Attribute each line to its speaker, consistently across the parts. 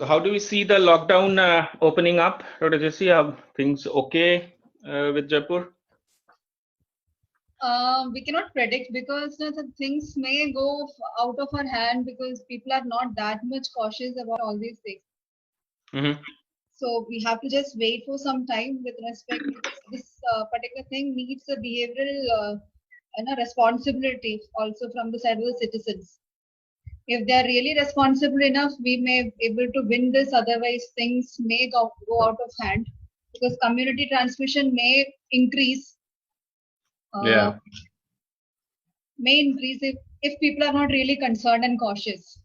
Speaker 1: So how do we see the lockdown opening up? Dr. Jesse, are things okay with Jaipur?
Speaker 2: We cannot predict because the things may go out of our hand because people are not that much cautious about all these things.
Speaker 1: Mm-hmm.
Speaker 2: So we have to just wait for some time with respect because this particular thing needs a behavioral responsibility also from the side of the citizens. If they are really responsible enough, we may be able to win this. Otherwise, things may go out of hand because community transmission increase. Uh,
Speaker 1: Yeah.
Speaker 2: may increase if people are not really concerned and cautious.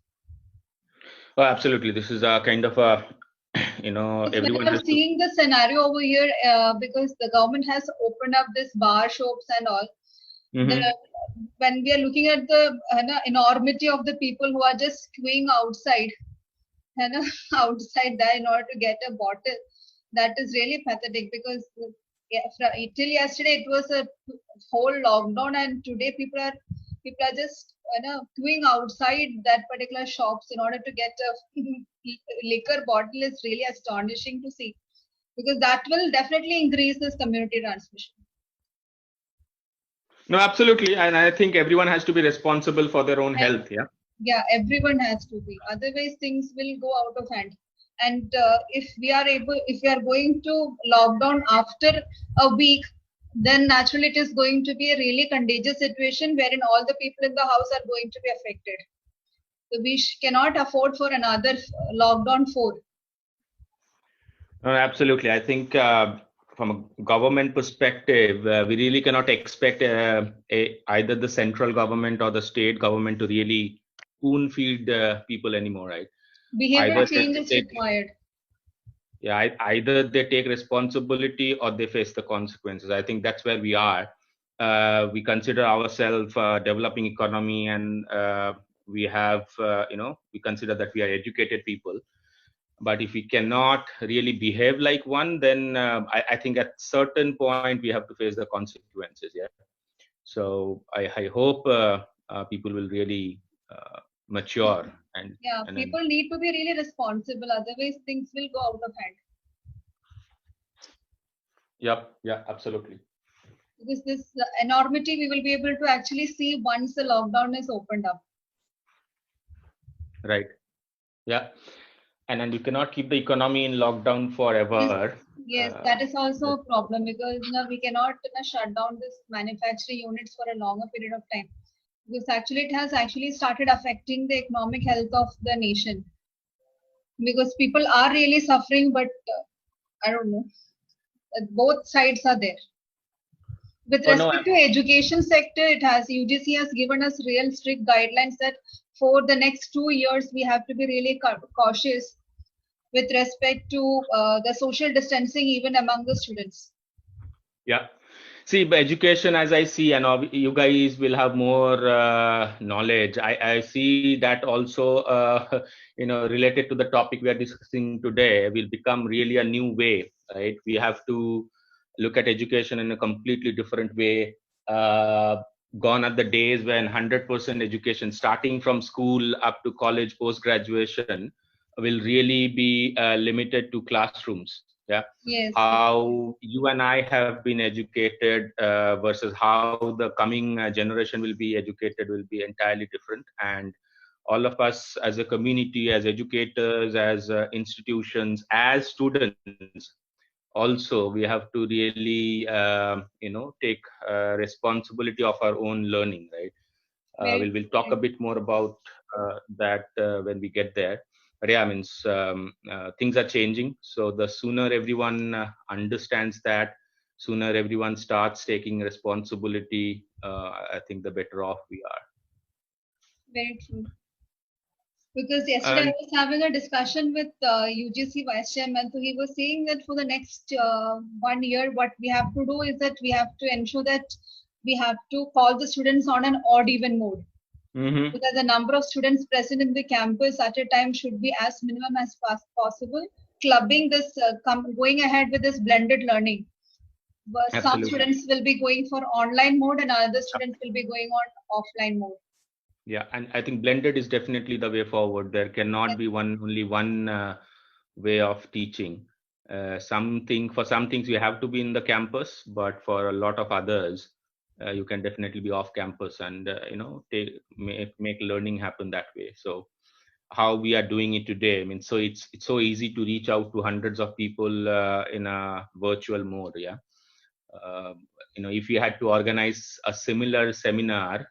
Speaker 1: Oh, absolutely. This is a kind of a, everyone
Speaker 2: I'm
Speaker 1: has to.
Speaker 2: seeing the scenario over here because the government has opened up this bar shops and all.
Speaker 1: Mm-hmm.
Speaker 2: When we are looking at the enormity of the people who are just queuing outside, outside there in order to get a bottle, that is really pathetic because till yesterday it was a whole lockdown and today people are just queuing outside that particular shops in order to get a liquor bottle is really astonishing to see because that will definitely increase this community transmission.
Speaker 1: No, absolutely. And I think everyone has to be responsible for their own health. Yeah.
Speaker 2: Yeah, everyone has to be. Otherwise, things will go out of hand. And if we are going to lockdown after a week, then naturally it is going to be a really contagious situation wherein all the people in the house are going to be affected. So we cannot afford for another lockdown 4.
Speaker 1: No, absolutely. I think from a government perspective, we really cannot expect either the central government or the state government to really spoon feed people anymore, right?
Speaker 2: Behavior
Speaker 1: Either
Speaker 2: change is required.
Speaker 1: yeah, either they take responsibility or they face the consequences. I think that's where we are. We consider ourselves developing economy, and we have, we consider that we are educated people. But if we cannot really behave like one, then I think at certain point we have to face the consequences. Yeah. So I hope people will really mature and
Speaker 2: People need to be really responsible. Otherwise, things will go out of hand.
Speaker 1: Yep. Yeah. Absolutely.
Speaker 2: Because this enormity we will be able to actually see once the lockdown is opened up.
Speaker 1: Right. Yeah. And then you cannot keep the economy in lockdown forever.
Speaker 2: Yes, that is also a problem because we cannot shut down this manufacturing units for a longer period of time because actually it has actually started affecting the economic health of the nation because people are really suffering, but I don't know, both sides are there. With respect to education sector, it has UGC has given us real strict guidelines that for the next 2 years we have to be really cautious with respect to the social distancing even among the students.
Speaker 1: Yeah. See, but education, as I see, and you guys will have more knowledge. I see that also, related to the topic we are discussing today, will become really a new way, right? We have to look at education in a completely different way. Gone are the days when 100% education, starting from school up to college, post graduation, will really be limited to classrooms. Yeah.
Speaker 2: Yes.
Speaker 1: How you and I have been educated versus how the coming generation will be educated will be entirely different. And all of us as a community, as educators, as institutions, as students, also we have to really take responsibility of our own learning, right? We'll talk a bit more about that when we get there. But yeah, means things are changing. So the sooner everyone understands that, sooner everyone starts taking responsibility, I think the better off we are.
Speaker 2: Very true. Because yesterday I was having a discussion with UGC Vice Chairman. So he was saying that for the next 1 year, what we have to do is that we have to ensure that we have to call the students on an odd even mode.
Speaker 1: Mm-hmm.
Speaker 2: So that the number of students present in the campus at a time should be as minimum as possible. Clubbing this, going ahead with this blended learning. Some students will be going for online mode and other students will be going on offline mode.
Speaker 1: Yeah, and I think blended is definitely the way forward. There cannot be only one way of teaching. For some things you have to be in the campus, but for a lot of others, you can definitely be off campus and make learning happen that way. So how we are doing it today, I mean, so it's so easy to reach out to hundreds of people in a virtual mode. Yeah. uh, if you had to organize a similar seminar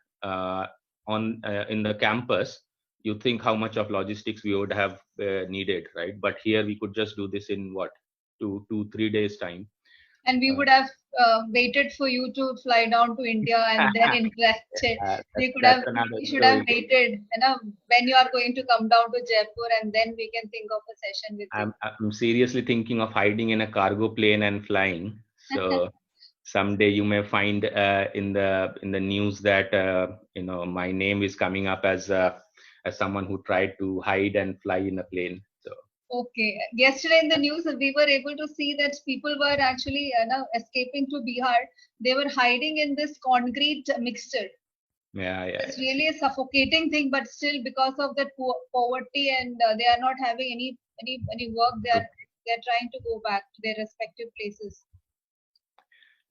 Speaker 1: on in the campus, you think how much of logistics we would have needed, right? But here we could just do this in what, 3 days time.
Speaker 2: And we
Speaker 1: uh,
Speaker 2: would have waited for you to fly down to India and then interacted.
Speaker 1: that's another
Speaker 2: We should have
Speaker 1: story.
Speaker 2: waited, when you are going to come down to Jaipur, and then we can think of a session with you.
Speaker 1: I'm seriously thinking of hiding in a cargo plane and flying. So someday you may find in the news that my name is coming up as someone who tried to hide and fly in a plane. So
Speaker 2: Okay. Yesterday in the news, we were able to see that people were actually escaping to Bihar. They were hiding in this concrete mixture.
Speaker 1: yeah,
Speaker 2: It's really a suffocating thing, but still, because of that poverty, and they are not having any work, they're trying to go back to their respective places.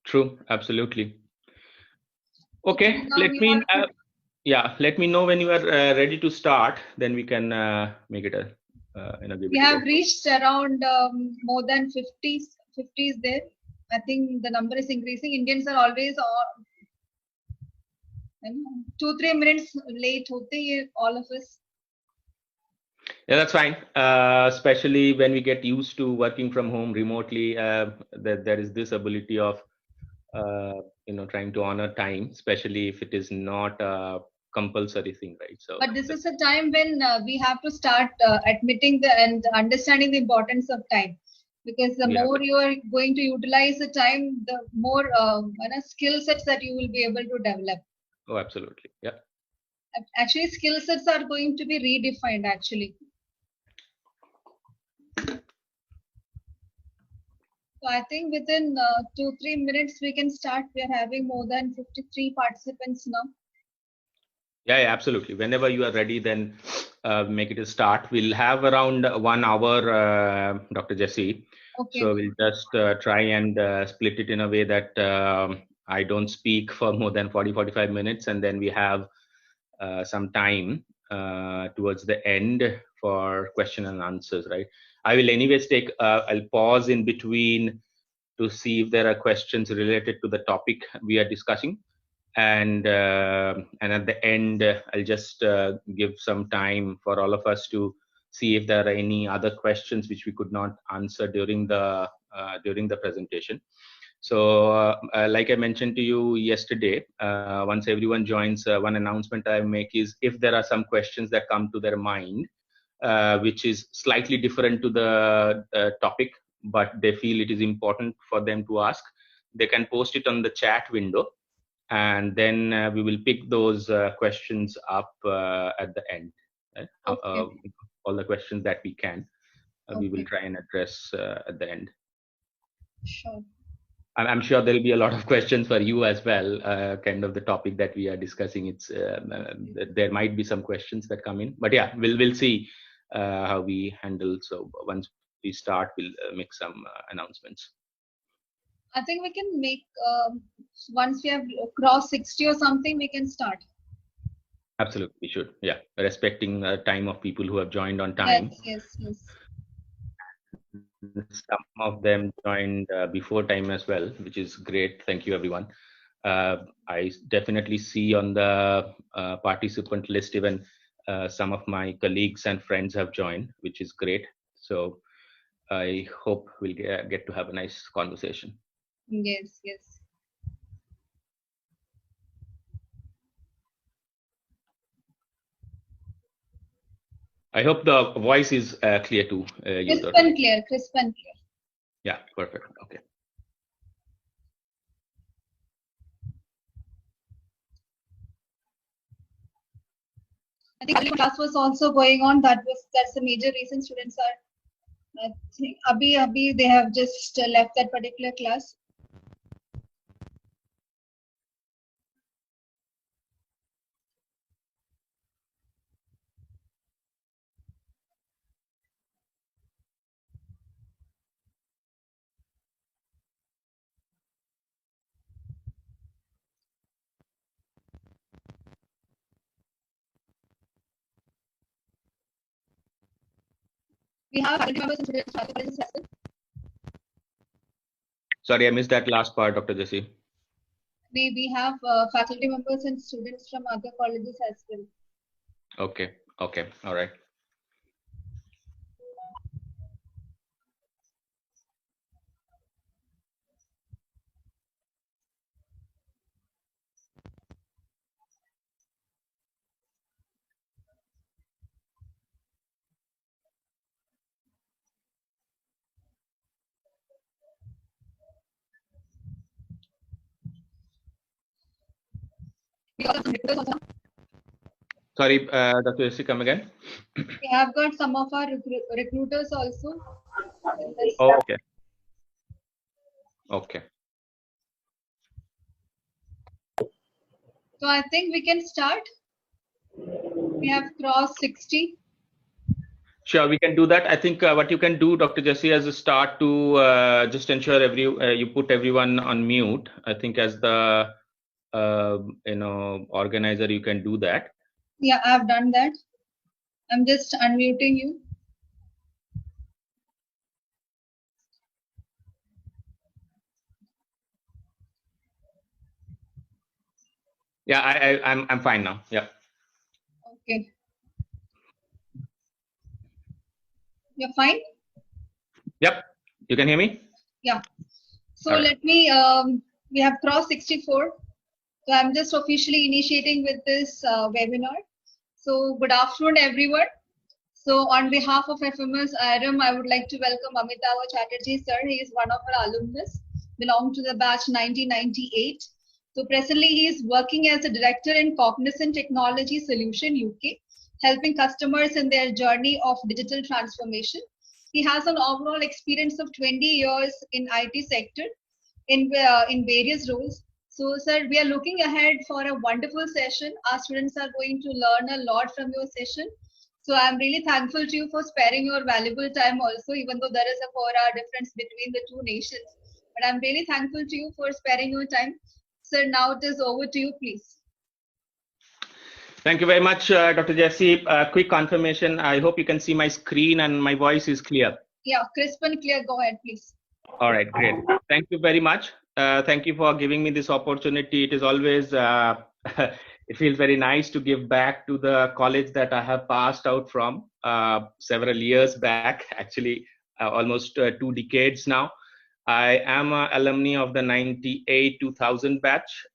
Speaker 1: true, absolutely.
Speaker 2: Okay,
Speaker 1: Okay,
Speaker 2: now we are.
Speaker 1: let me know when you are ready to start. Then we can make it give
Speaker 2: We
Speaker 1: it a
Speaker 2: have
Speaker 1: go.
Speaker 2: reached around more than 50s there. I think the number is increasing. Indians are always 2-3 minutes late. होते all of us.
Speaker 1: Yeah, that's fine. Especially when we get used to working from home remotely, there is this ability of trying to honor time, especially if it is not a compulsory thing, right? So
Speaker 2: But this is a time when we have to start admitting and understanding the importance of time, because the
Speaker 1: we have
Speaker 2: more
Speaker 1: to.
Speaker 2: you are going to utilize the time, the more skill sets that you will be able to develop.
Speaker 1: Oh, absolutely. Yeah.
Speaker 2: Actually, skill sets are going to be redefined. Actually, so I think within 2-3 minutes we can start. We are having more than 53 participants now.
Speaker 1: Yeah, absolutely. Whenever you are ready, then make it a start. We'll have around 1 hour, Dr. Jesse.
Speaker 2: Okay.
Speaker 1: So we'll just try and split it in a way that I don't speak for more than 40-45 minutes, and then we have some time towards the end for question and answers, right? I will anyways I'll pause in between to see if there are questions related to the topic we are discussing, and at the end I'll just give some time for all of us to see if there are any other questions which we could not answer during the presentation. So like I mentioned to you yesterday, once everyone joins, one announcement I make is if there are some questions that come to their mind which is slightly different to the topic, but they feel it is important for them to ask, they can post it on the chat window, and then we will pick those questions up at the end. Right?
Speaker 2: Okay.
Speaker 1: All the questions that we can, we will
Speaker 2: Okay.
Speaker 1: try and address at the end.
Speaker 2: Sure.
Speaker 1: I'm sure there'll be a lot of questions for you as well. Kind of the topic that we are discussing. There might be some questions that come in, but yeah, we'll see how we handle. So once we start, we'll make some announcements.
Speaker 2: I think we can make once we have crossed 60 or something, we can start.
Speaker 1: Absolutely, we should. Yeah, respecting the time of people who have joined on time.
Speaker 2: Yes.
Speaker 1: Some of them joined before time as well, which is great. Thank you, everyone. I definitely see on the participant list even some of my colleagues and friends have joined, which is great. So I hope we'll get to have a nice conversation.
Speaker 2: Yes.
Speaker 1: I hope the voice is clear to you.
Speaker 2: Crisp and clear.
Speaker 1: Yeah, perfect. Okay.
Speaker 2: I think class was also going on. That's the major reason students are. I think Abhi they have just left that particular class. We have faculty members and students from other colleges as well.
Speaker 1: Sorry, I missed that last part, Dr. Jesse.
Speaker 2: We have faculty members and students from other colleges as well.
Speaker 1: Okay, okay, all right.
Speaker 2: We also have some recruiters also.
Speaker 1: Sorry, Dr. Jesse, come again.
Speaker 2: We have got some of our recruiters also.
Speaker 1: Oh, okay. Okay.
Speaker 2: So I think we can start. We have crossed 60.
Speaker 1: Sure, we can do that. I think what you can do, Dr. Jesse, as a start to just ensure you put everyone on mute. I think as the organizer, you can do that.
Speaker 2: Yeah, I've done that. I'm just unmuting you.
Speaker 1: Yeah, I'm fine now. Yeah.
Speaker 2: Okay. You're fine?
Speaker 1: Yep. You can hear me?
Speaker 2: Yeah. So
Speaker 1: All right.
Speaker 2: let me, we have crossed 64. So I'm just officially initiating with this webinar. So good afternoon, everyone. So on behalf of FMS IRM, I would like to welcome Amitabh Chatterjee, sir. He is one of our alumnus, belong to the batch 1998. So presently he is working as a director in Cognizant Technology Solution UK, helping customers in their journey of digital transformation. He has an overall experience of 20 years in IT sector in various roles. So, sir, we are looking ahead for a wonderful session. Our students are going to learn a lot from your session. So, I'm really thankful to you for sparing your valuable time also, even though there is a 4-hour difference between the two nations. But I'm really thankful to you for sparing your time. Sir, now it is over to you, please.
Speaker 1: Thank you very much, Dr. Jesse. Quick confirmation. I hope you can see my screen and my voice is clear.
Speaker 2: Yeah, crisp and clear. Go ahead, please.
Speaker 1: All right, great. Thank you very much. Thank you for giving me this opportunity. It is always, it feels very nice to give back to the college that I have passed out from several years back, actually almost 2 decades now. I am an alumni of the 98-2000 batch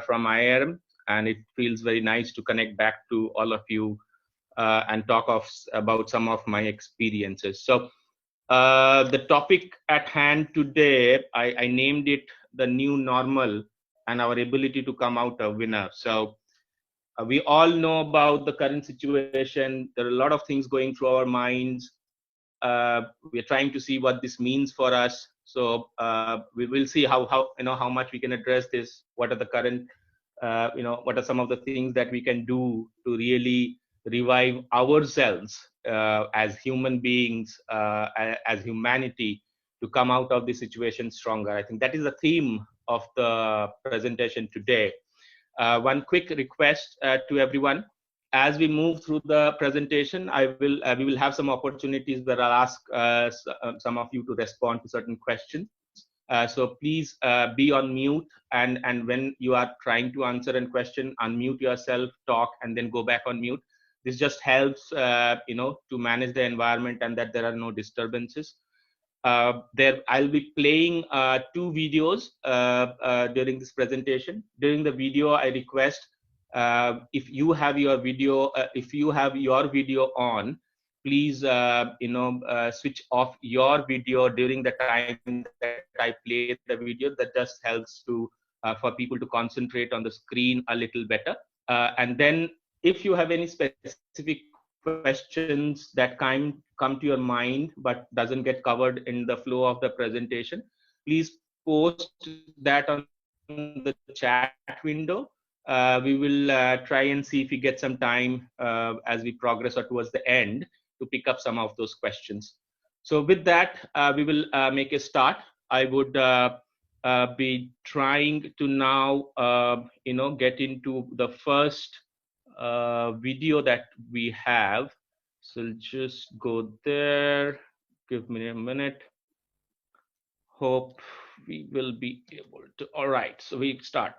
Speaker 1: from IRM, and it feels very nice to connect back to all of you and talk about some of my experiences. So the topic at hand today, I named it the new normal and our ability to come out a winner. So we all know about the current situation. There are a lot of things going through our minds. We're trying to see what this means for us. So we will see how much we can address this. What are the current, what are some of the things that we can do to really revive ourselves as human beings, as humanity, to come out of this situation stronger. I think that is the theme of the presentation today. One quick request to everyone. As we move through the presentation, we will have some opportunities where I'll ask some of you to respond to certain questions. So please be on mute, and when you are trying to answer a question, unmute yourself, talk, and then go back on mute. This just helps to manage the environment and that there are no disturbances. I'll be playing 2 videos during this presentation. During the video, I request if you have your video on, please switch off your video during the time that I play the video. That just helps to for people to concentrate on the screen a little better. And then if you have any specific questions that come to your mind but doesn't get covered in the flow of the presentation, please post that on the chat window. We will try and see if we get some time as we progress or towards the end to pick up some of those questions. So with that, we will make a start. I would be trying to now get into the first video that we have. So I'll just go there. Give me a minute. Hope we will be able to. All right, so we start.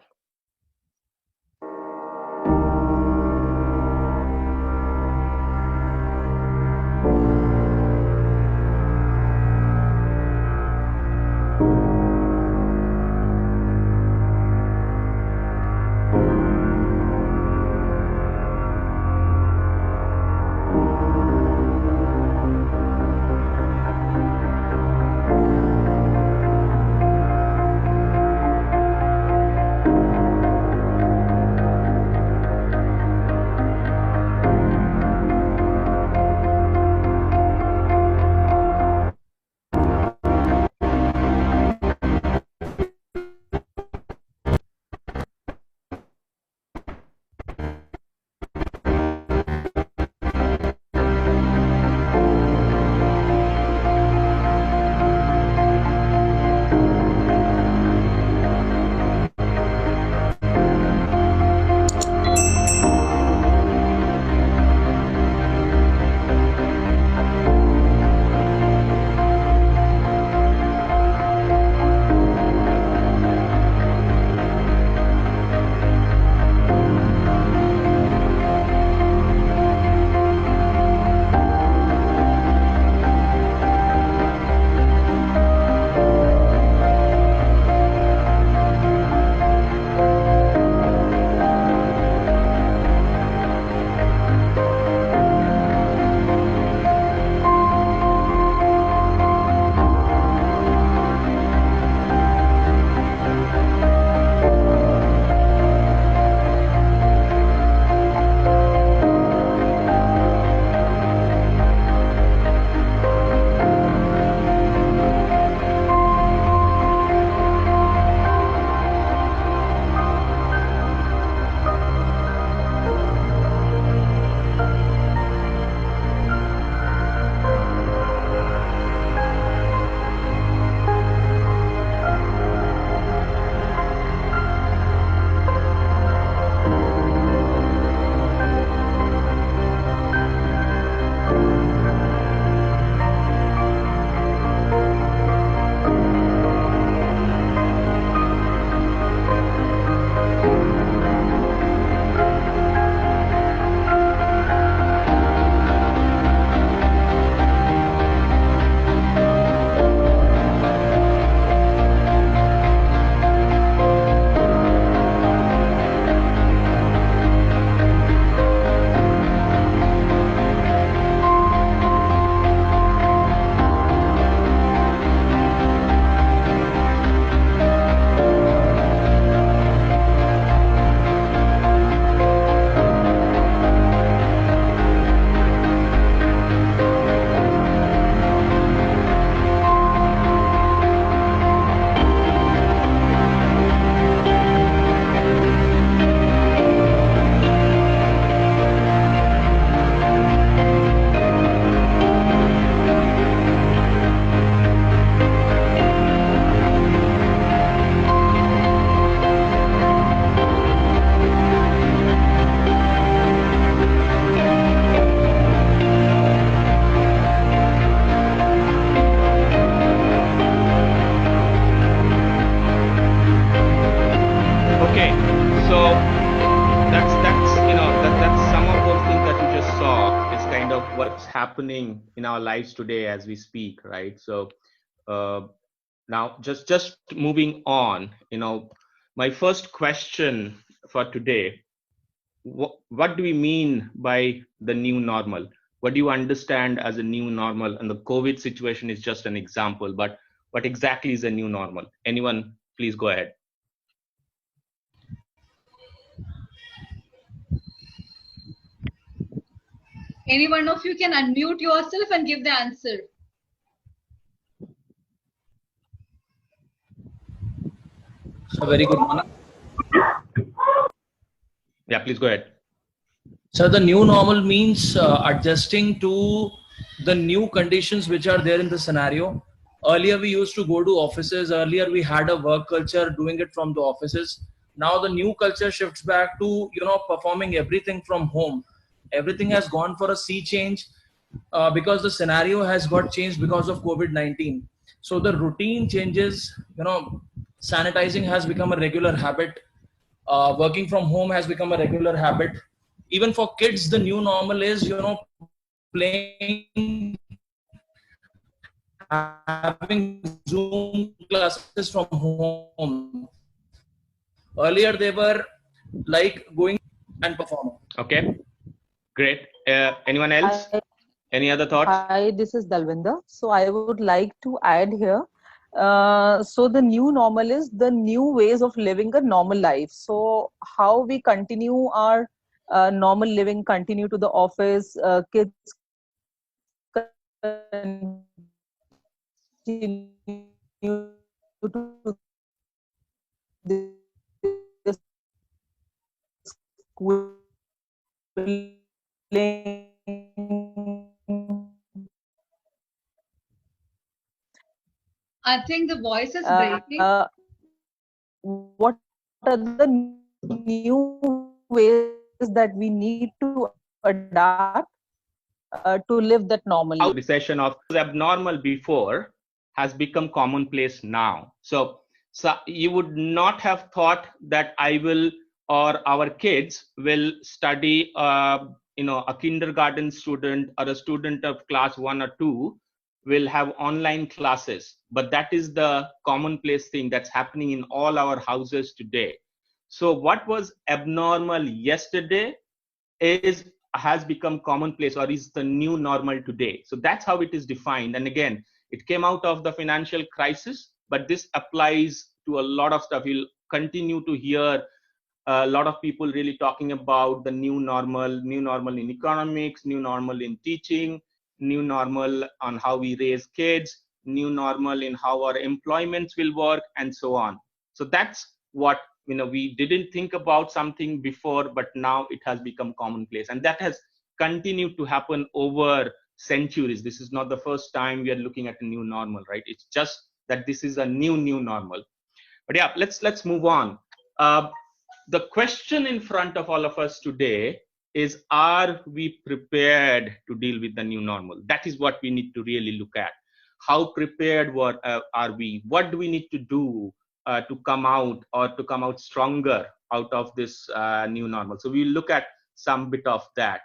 Speaker 1: Happening in our lives today as we speak, right? So now just moving on, my first question for today, what do we mean by the new normal? What do you understand as a new normal? And the COVID situation is just an example, but what exactly is a new normal? Anyone, please go ahead.
Speaker 2: Any one of you can unmute yourself and give the answer.
Speaker 3: So very good, Mana.
Speaker 1: Yeah, please go ahead.
Speaker 3: So the new normal means adjusting to the new conditions which are there in the scenario. Earlier we used to go to offices. Earlier we had a work culture doing it from the offices. Now the new culture shifts back to performing everything from home. Everything has gone for a sea change. because the scenario has got changed because of COVID-19. So the routine changes, sanitizing has become a regular habit. Working from home has become a regular habit. Even for kids, the new normal is, playing, having Zoom classes from home. Earlier, they were like going and performing.
Speaker 1: Okay, great. Anyone else? Any other thoughts?
Speaker 4: Hi, this is Dalvinder. So I would like to add here. So the new normal is the new ways of living a normal life. So how we continue our normal living, continue to the office, kids continue to the schooling.
Speaker 2: I think the voice is breaking.
Speaker 4: What are the new ways that we need to adapt to live that normally?
Speaker 1: How recession of abnormal before has become commonplace now. So you would not have thought that I will or our kids will study, a kindergarten student or a student of class 1 or 2 will have online classes. But that is the commonplace thing that's happening in all our houses today. So what was abnormal yesterday has become commonplace or is the new normal today. So that's how it is defined. And again, it came out of the financial crisis, but this applies to a lot of stuff. You'll continue to hear a lot of people really talking about the new normal in economics, new normal in teaching, new normal on how we raise kids, new normal in how our employments will work, and so on. So that's what we didn't think about something before, but now it has become commonplace, and that has continued to happen over centuries. This is not the first time we are looking at a new normal, right? It's just that this is a new normal. But yeah, let's move on. The question in front of all of us today is, are we prepared to deal with the new normal? That is what we need to really look at. How prepared are we? What do we need to do to come out stronger out of this new normal? So we'll look at some bit of that.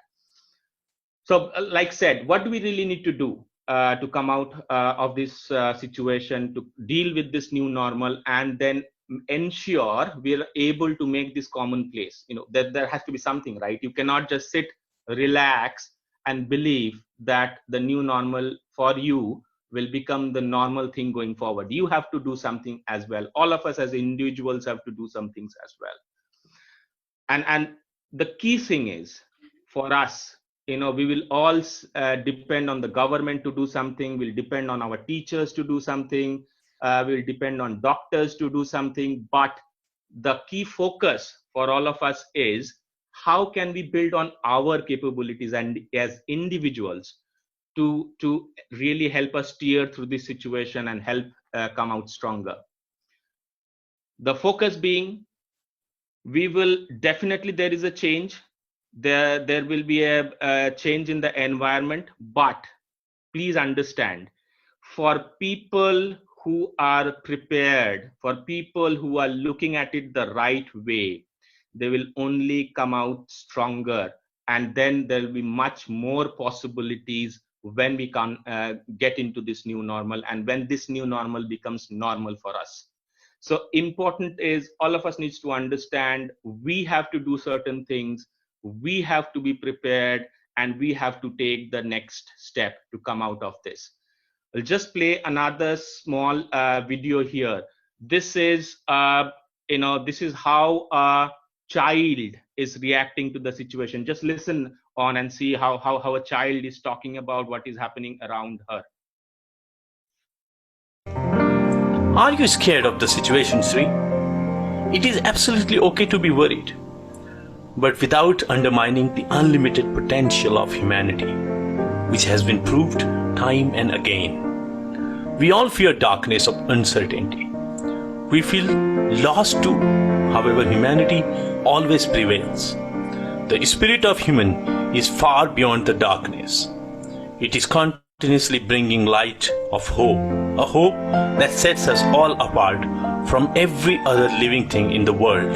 Speaker 1: So like said, what do we really need to do to come out of this situation, to deal with this new normal, and then ensure we are able to make this commonplace? That there has to be something, right? You cannot just sit, relax, and believe that the new normal for you will become the normal thing going forward. You have to do something as well. All of us as individuals have to do some things as well. And the key thing is, for us, we will all depend on the government to do something. We'll depend on our teachers to do something. We'll depend on doctors to do something. But the key focus for all of us is, how can we build on our capabilities and as individuals to really help us steer through this situation and help come out stronger. The focus being, there is a change. There will be a change in the environment, but please understand, for people who are prepared, for people who are looking at it the right way, they will only come out stronger, and then there will be much more possibilities when we can get into this new normal, and when this new normal becomes normal for us. So important is, all of us needs to understand, we have to do certain things, we have to be prepared, and we have to take the next step to come out of this. I'll just play another small video here. This is this is how a child is reacting to the situation. Just listen on and see how a child is talking about what is happening around her.
Speaker 5: Are you scared of the situation, Sri? It is absolutely okay to be worried, but without undermining the unlimited potential of humanity, which has been proved time and again. We all fear darkness of uncertainty. We feel lost too. However, humanity always prevails. The spirit of human is far beyond the darkness. It is continuously bringing light of hope, a hope that sets us all apart from every other living thing in the world,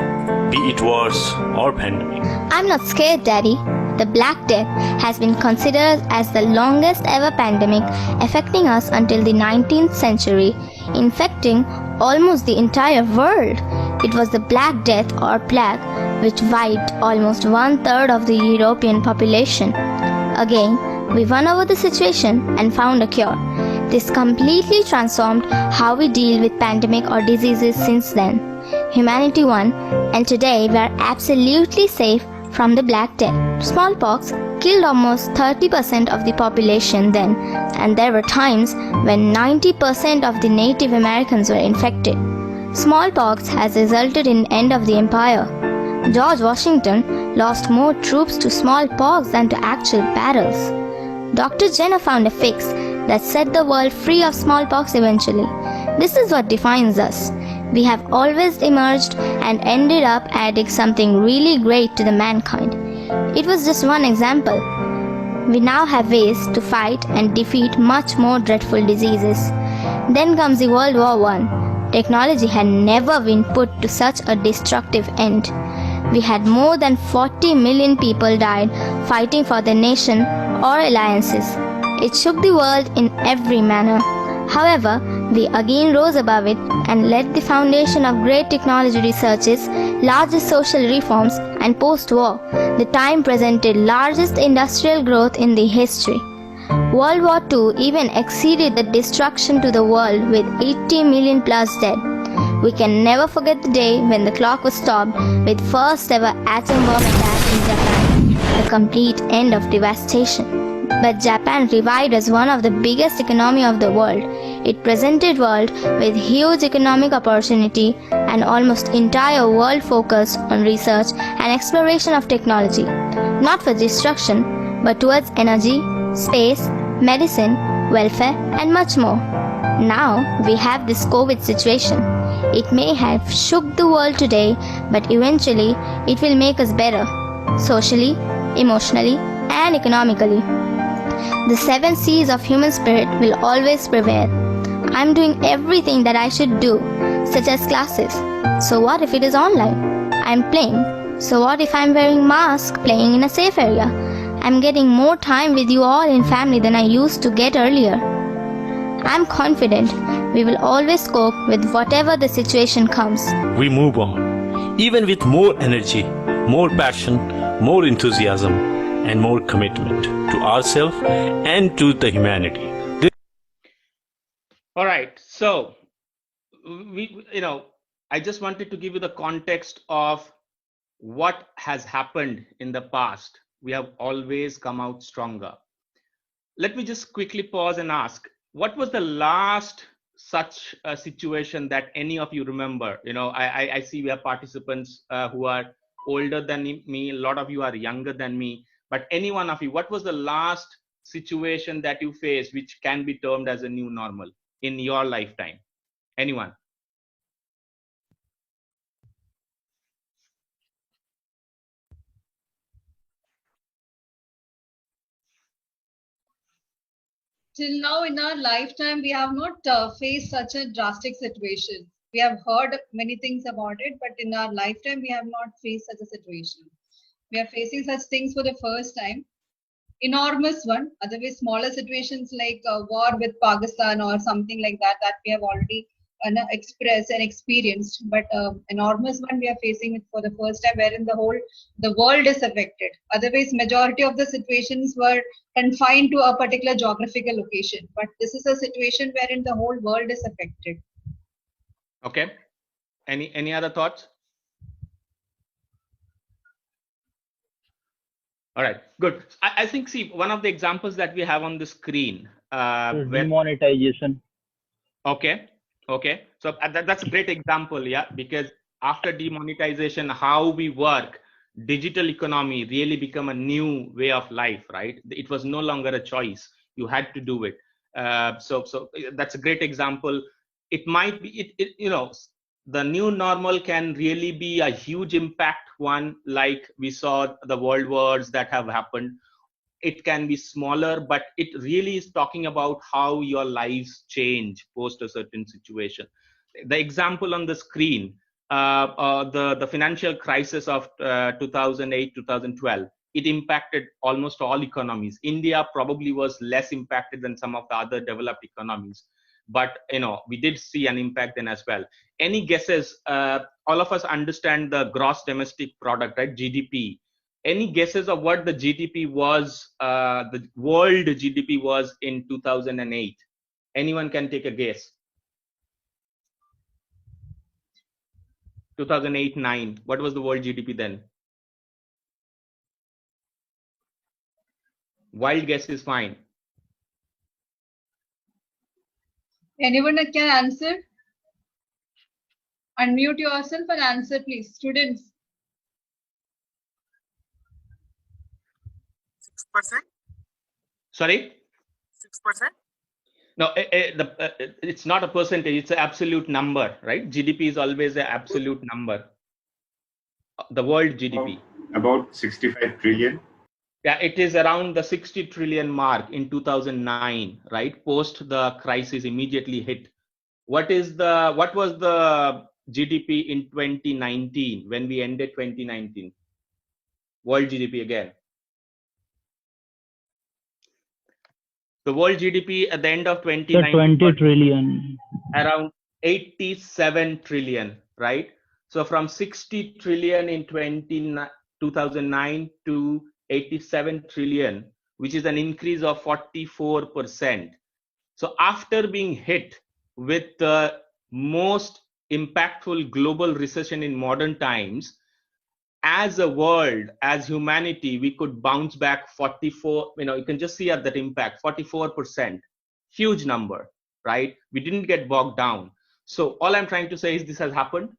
Speaker 5: be it wars or pandemic.
Speaker 6: I'm not scared, Daddy. The Black Death has been considered as the longest ever pandemic affecting us until the 19th century, infecting almost the entire world. It was the Black Death or plague which wiped almost 1/3 of the European population. Again, we won over the situation and found a cure. This completely transformed how we deal with pandemic or diseases since then. Humanity won, and today we are absolutely safe from the Black Death. Smallpox killed almost 30% of the population then, and there were times when 90% of the Native Americans were infected. Smallpox has resulted in end of the empire. George Washington lost more troops to smallpox than to actual battles. Dr. Jenner found a fix that set the world free of smallpox eventually. This is what defines us. We have always emerged and ended up adding something really great to the mankind. It was just one example. We now have ways to fight and defeat much more dreadful diseases. Then comes the World War I. Technology had never been put to such a destructive end. We had more than 40 million people died fighting for their nation or alliances. It shook the world in every manner. However, we again rose above it and laid the foundation of great technology researches, largest social reforms, and post-war, the time presented largest industrial growth in the history. World War II even exceeded the destruction to the world with 80 million plus dead. We can never forget the day when the clock was stopped with first ever atom bomb attack in Japan, the complete end of devastation. But Japan revived as one of the biggest economy of the world. It presented world with huge economic opportunity and almost entire world focused on research and exploration of technology, not for destruction, but towards energy, space, medicine, welfare, and much more. Now we have this COVID situation. It may have shook the world today, but eventually it will make us better, socially, emotionally, and economically. The 7 C's of human spirit will always prevail. I'm doing everything that I should do, such as classes. So what if it is online? I'm playing. So what if I'm wearing mask, playing in a safe area? I'm getting more time with you all in family than I used to get earlier. I'm confident we will always cope with whatever the situation comes.
Speaker 5: We move on, even with more energy, more passion, more enthusiasm, and more commitment to ourselves and to the humanity.
Speaker 1: All right. So, I just wanted to give you the context of what has happened in the past. We have always come out stronger. Let me just quickly pause and ask, what was the last such a situation that any of you remember? I see we have participants who are older than me. A lot of you are younger than me. But any one of you, what was the last situation that you faced which can be termed as a new normal in your lifetime? Anyone?
Speaker 2: Till now in our lifetime, we have not faced such a drastic situation. We have heard many things about it, but in our lifetime, we have not faced such a situation. We are facing such things for the first time. Enormous one, otherwise smaller situations like war with Pakistan or something like that we have already expressed and experienced, but enormous one we are facing it for the first time, wherein the world is affected. Otherwise, majority of the situations were confined to a particular geographical location, but this is a situation wherein the whole world is affected.
Speaker 1: Okay. Any other thoughts? All right, good. I think, see, one of the examples that we have on the screen.
Speaker 7: Demonetization.
Speaker 1: Okay. So that's a great example, yeah, because after demonetization, how we work, digital economy really become a new way of life, right? It was no longer a choice. You had to do it. So that's a great example. It might be, the new normal can really be a huge impact one, like we saw the world wars that have happened, it can be smaller, but it really is talking about how your lives change post a certain situation. The example on the screen, the financial crisis of 2008, 2012, it impacted almost all economies. India probably was less impacted than some of the other developed economies, but we did see an impact then as well. Any guesses? All of us understand the gross domestic product, right? GDP. Any guesses of what the GDP was, the world GDP was in 2008? Anyone can take a guess. 2008-9, what was the world GDP then? Wild guess is fine.
Speaker 2: Anyone that can answer? Unmute yourself and answer, please. Students.
Speaker 8: 6%?
Speaker 1: Sorry?
Speaker 8: 6%?
Speaker 1: No, it's not a percentage, it's an absolute number, right? GDP is always an absolute number. The world GDP.
Speaker 9: About 65 trillion.
Speaker 1: Yeah, it is around the 60 trillion mark in 2009, right? Post the crisis immediately hit. What was the GDP in 2019 when we ended 2019? World GDP again. The world GDP at the end of 2019
Speaker 7: 20 trillion.
Speaker 1: around 87 trillion, right? So from 60 trillion in 2009 to 87 trillion, which is an increase of 44%. So after being hit with the most impactful global recession in modern times, as a world, as humanity, we could bounce back 44, you can just see at that impact, 44%, huge number, right? We didn't get bogged down. So all I'm trying to say is this has happened.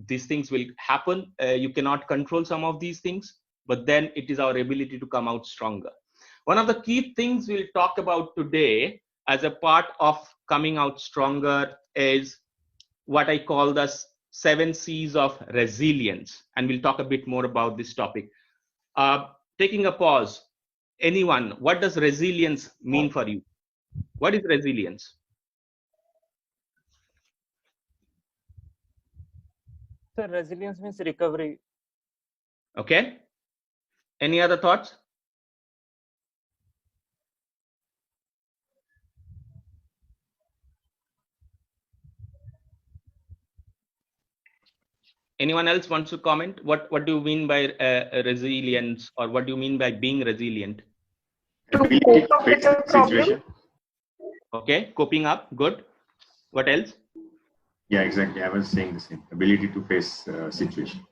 Speaker 1: These things will happen. You cannot control some of these things, but then it is our ability to come out stronger. One of the key things we'll talk about today as a part of coming out stronger is what I call the 7 C's of resilience. And we'll talk a bit more about this topic. Taking a pause, anyone, what does resilience mean for you? What is resilience?
Speaker 8: So resilience means recovery.
Speaker 1: Okay. Any other thoughts? Anyone else wants to comment? What do you mean by resilience, or what do you mean by being resilient?
Speaker 9: To cope up with a situation.
Speaker 1: Okay, coping up, good. What else?
Speaker 9: Yeah, exactly. I was saying the same. Ability to face situation.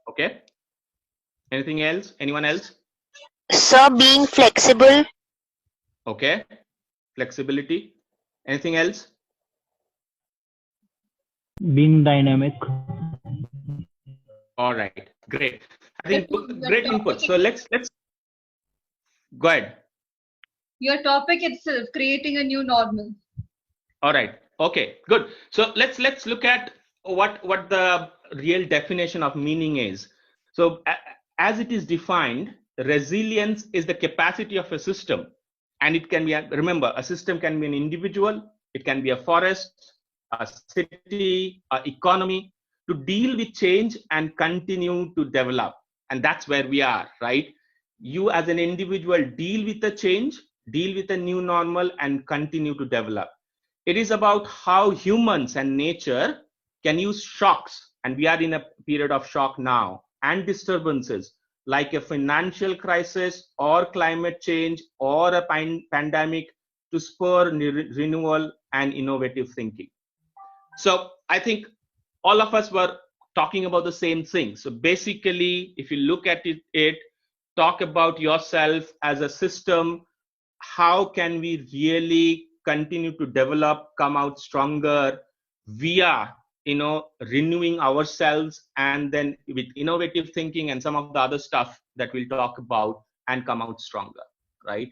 Speaker 1: Okay. Anything else? Anyone else?
Speaker 10: Sir, being flexible.
Speaker 1: Okay. Flexibility. Anything else?
Speaker 7: Being dynamic.
Speaker 1: All right. Great. I think great input. So let's go ahead.
Speaker 2: Your topic itself, creating a new normal.
Speaker 1: All right. Okay, good. So let's look at what the real definition of meaning is. So as it is defined, resilience is the capacity of a system, and it can be, remember, a system can be an individual, it can be a forest, a city, an economy, to deal with change and continue to develop. And that's where we are, right? You as an individual deal with the change, deal with the new normal, and continue to develop. It is about how humans and nature can use shocks, and we are in a period of shock now, and disturbances like a financial crisis or climate change or a pandemic to spur renewal and innovative thinking. So I think all of us were talking about the same thing. So basically, if you look at it, talk about yourself as a system. How can we really continue to develop, come out stronger via, renewing ourselves, and then with innovative thinking and some of the other stuff that we'll talk about, and come out stronger, right?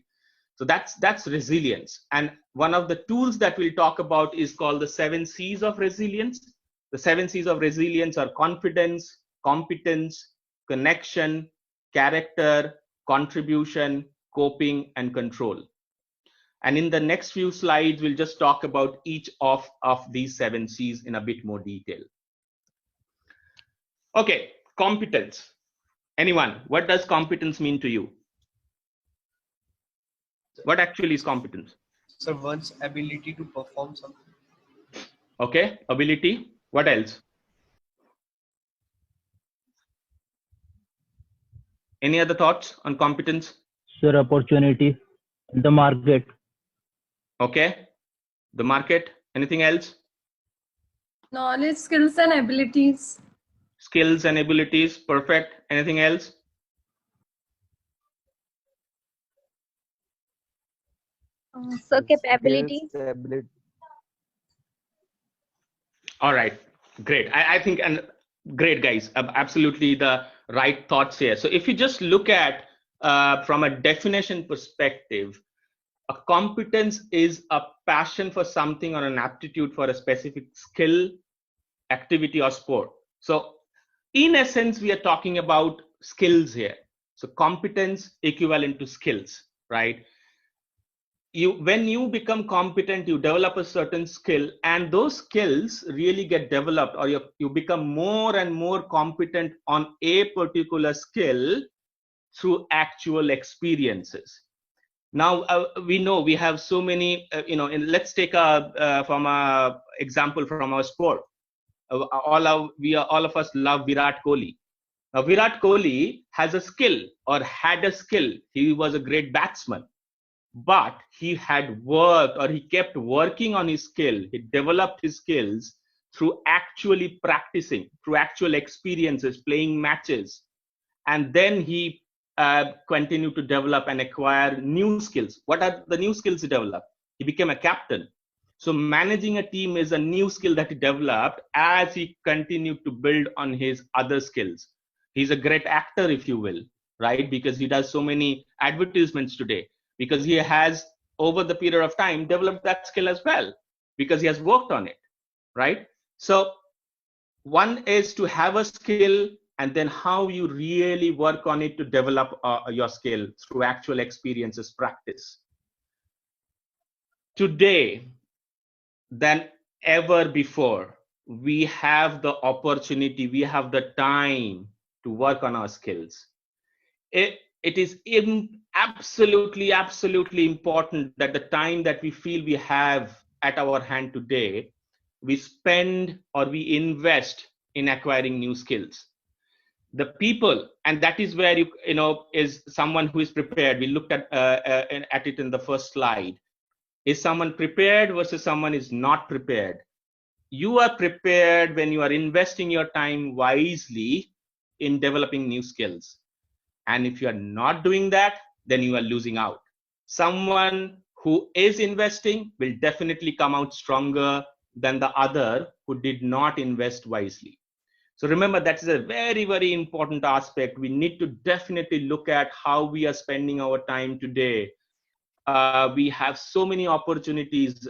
Speaker 1: So that's resilience. And one of the tools that we'll talk about is called the 7 C's of resilience. The 7 C's of resilience are confidence, competence, connection, character, contribution, coping, and control. And in the next few slides, we'll just talk about each of these 7 C's in a bit more detail. Okay, competence. Anyone, what does competence mean to you? What actually is competence?
Speaker 11: So one's ability to perform something.
Speaker 1: Okay, ability. What else? Any other thoughts on competence?
Speaker 7: Sir, opportunity, the market.
Speaker 1: Okay, the market. Anything else?
Speaker 12: Knowledge, skills, and abilities.
Speaker 1: Skills and abilities. Perfect. Anything else?
Speaker 6: So capability.
Speaker 1: All right, great. I think, and great guys, absolutely the right thoughts here. So if you just look at from a definition perspective, a competence is a passion for something or an aptitude for a specific skill, activity, or sport. So in essence, we are talking about skills here. So competence equivalent to skills, right? When you become competent, you develop a certain skill, and those skills really get developed, or you become more and more competent on a particular skill through actual experiences. Now we know we have so many, let's take from a example from our sport. All of us love Virat Kohli. Now Virat Kohli has a skill, or had a skill. He was a great batsman. But he had worked, or he kept working on his skill. He developed his skills through actually practicing, through actual experiences, playing matches. And then he continued to develop and acquire new skills. What are the new skills he developed? He became a captain. So managing a team is a new skill that he developed as he continued to build on his other skills. He's a great actor, if you will, right? Because he does so many advertisements today. Because he has, over the period of time, developed that skill as well, because he has worked on it, right? So one is to have a skill, and then how you really work on it to develop your skill through actual experiences, practice. Today, than ever before, we have the opportunity, we have the time to work on our skills. It is absolutely important that the time that we feel we have at our hand today, we spend or we invest in acquiring new skills. The people, and that is where is someone who is prepared. We looked at it in the first slide. Is someone prepared versus someone is not prepared? You are prepared when you are investing your time wisely in developing new skills. And if you are not doing that, then you are losing out. Someone who is investing will definitely come out stronger than the other who did not invest wisely. So remember, that is a very, very important aspect. We need to definitely look at how we are spending our time today. We have so many opportunities.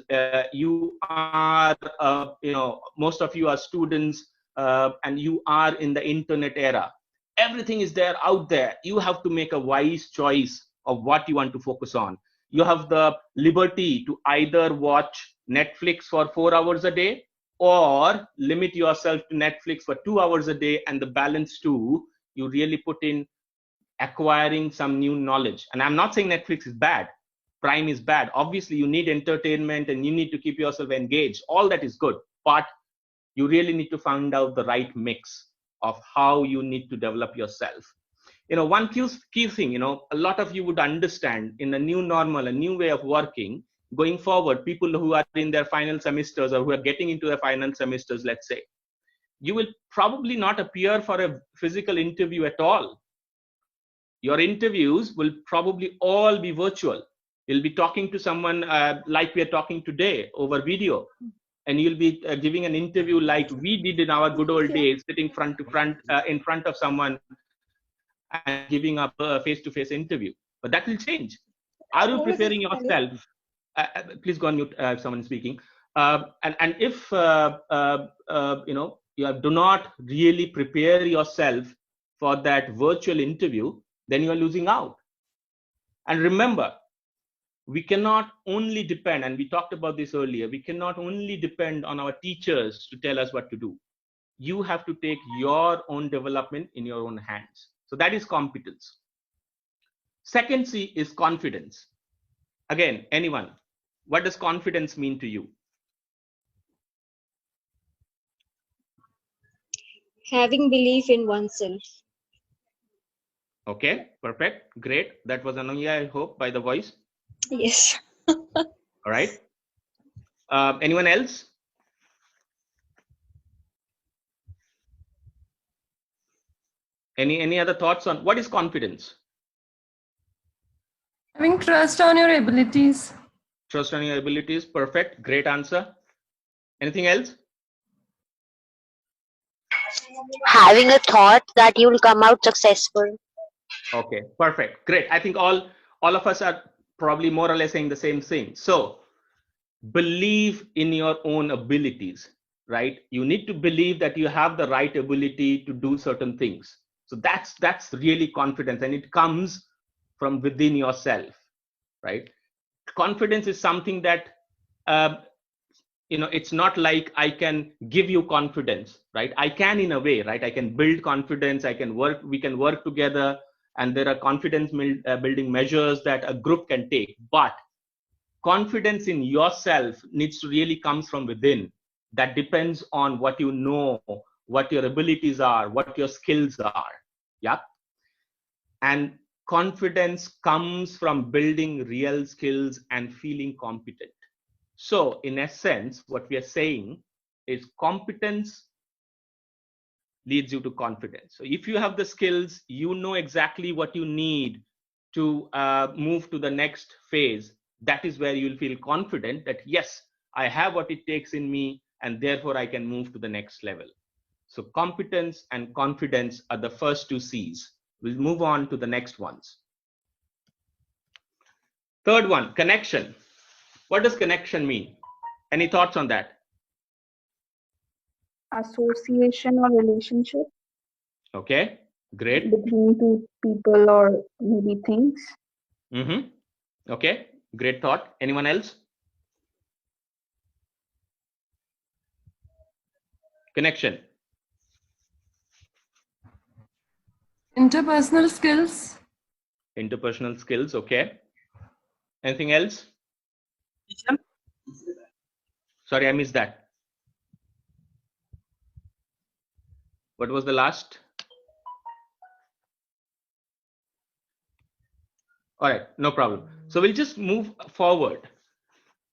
Speaker 1: You are, most of you are students, and you are in the internet era. Everything is there out there. You have to make a wise choice of what you want to focus on. You have the liberty to either watch Netflix for 4 hours a day, or limit yourself to Netflix for 2 hours a day, and the balance too, you really put in acquiring some new knowledge. And I'm not saying Netflix is bad. Prime is bad. Obviously, you need entertainment and you need to keep yourself engaged. All that is good. But you really need to find out the right mix of how you need to develop yourself. One key thing, a lot of you would understand in a new normal, a new way of working, going forward, people who are in their final semesters or who are getting into their final semesters, let's say, you will probably not appear for a physical interview at all. Your interviews will probably all be virtual. You'll be talking to someone like we are talking today over video. And you'll be giving an interview like we did in our good old days, sitting front to front in front of someone and giving up a face-to-face interview. But that will change. Are you preparing yourself? Please go on mute if someone is speaking. And if you do not really prepare yourself for that virtual interview, then you are losing out. And remember, we cannot only depend, and we talked about this earlier, we cannot only depend on our teachers to tell us what to do. You have to take your own development in your own hands. So that is competence. Second C is confidence. Again, anyone, what does confidence mean to you?
Speaker 13: Having belief in oneself.
Speaker 1: Okay, perfect, great. That was Ananya, I hope, by the voice.
Speaker 13: Yes.
Speaker 1: All right. Anyone else? Any other thoughts on what is confidence?
Speaker 12: Having trust on your abilities.
Speaker 1: Trust on your abilities. Perfect. Great answer. Anything else?
Speaker 10: Having a thought that you will come out successful.
Speaker 1: Okay, perfect. Great. I think all of us are probably more or less saying the same thing. So believe in your own abilities, right? You need to believe that you have the right ability to do certain things. So that's really confidence, and it comes from within yourself, right? Confidence is something that it's not like I can give you confidence, right? I can, in a way, right? I can build confidence. We can work together, and there are confidence building measures that a group can take. But confidence in yourself needs to really comes from within. That depends on what you know, what your abilities are, what your skills are. Yeah. And confidence comes from building real skills and feeling competent. So in essence, what we are saying is competence leads you to confidence. So if you have the skills, you know exactly what you need to move to the next phase. That is where you'll feel confident that, yes, I have what it takes in me, and therefore I can move to the next level. So competence and confidence are the first two C's. We'll move on to the next ones. Third one, connection. What does connection mean? Any thoughts on that?
Speaker 14: Association or relationship.
Speaker 1: Okay, great.
Speaker 14: Between two people or maybe things.
Speaker 1: Okay, great thought. Anyone else? Connection.
Speaker 12: Interpersonal skills.
Speaker 1: Interpersonal skills, okay. Anything else? Sorry, I missed that. What was the last? All right, no problem. So we'll just move forward.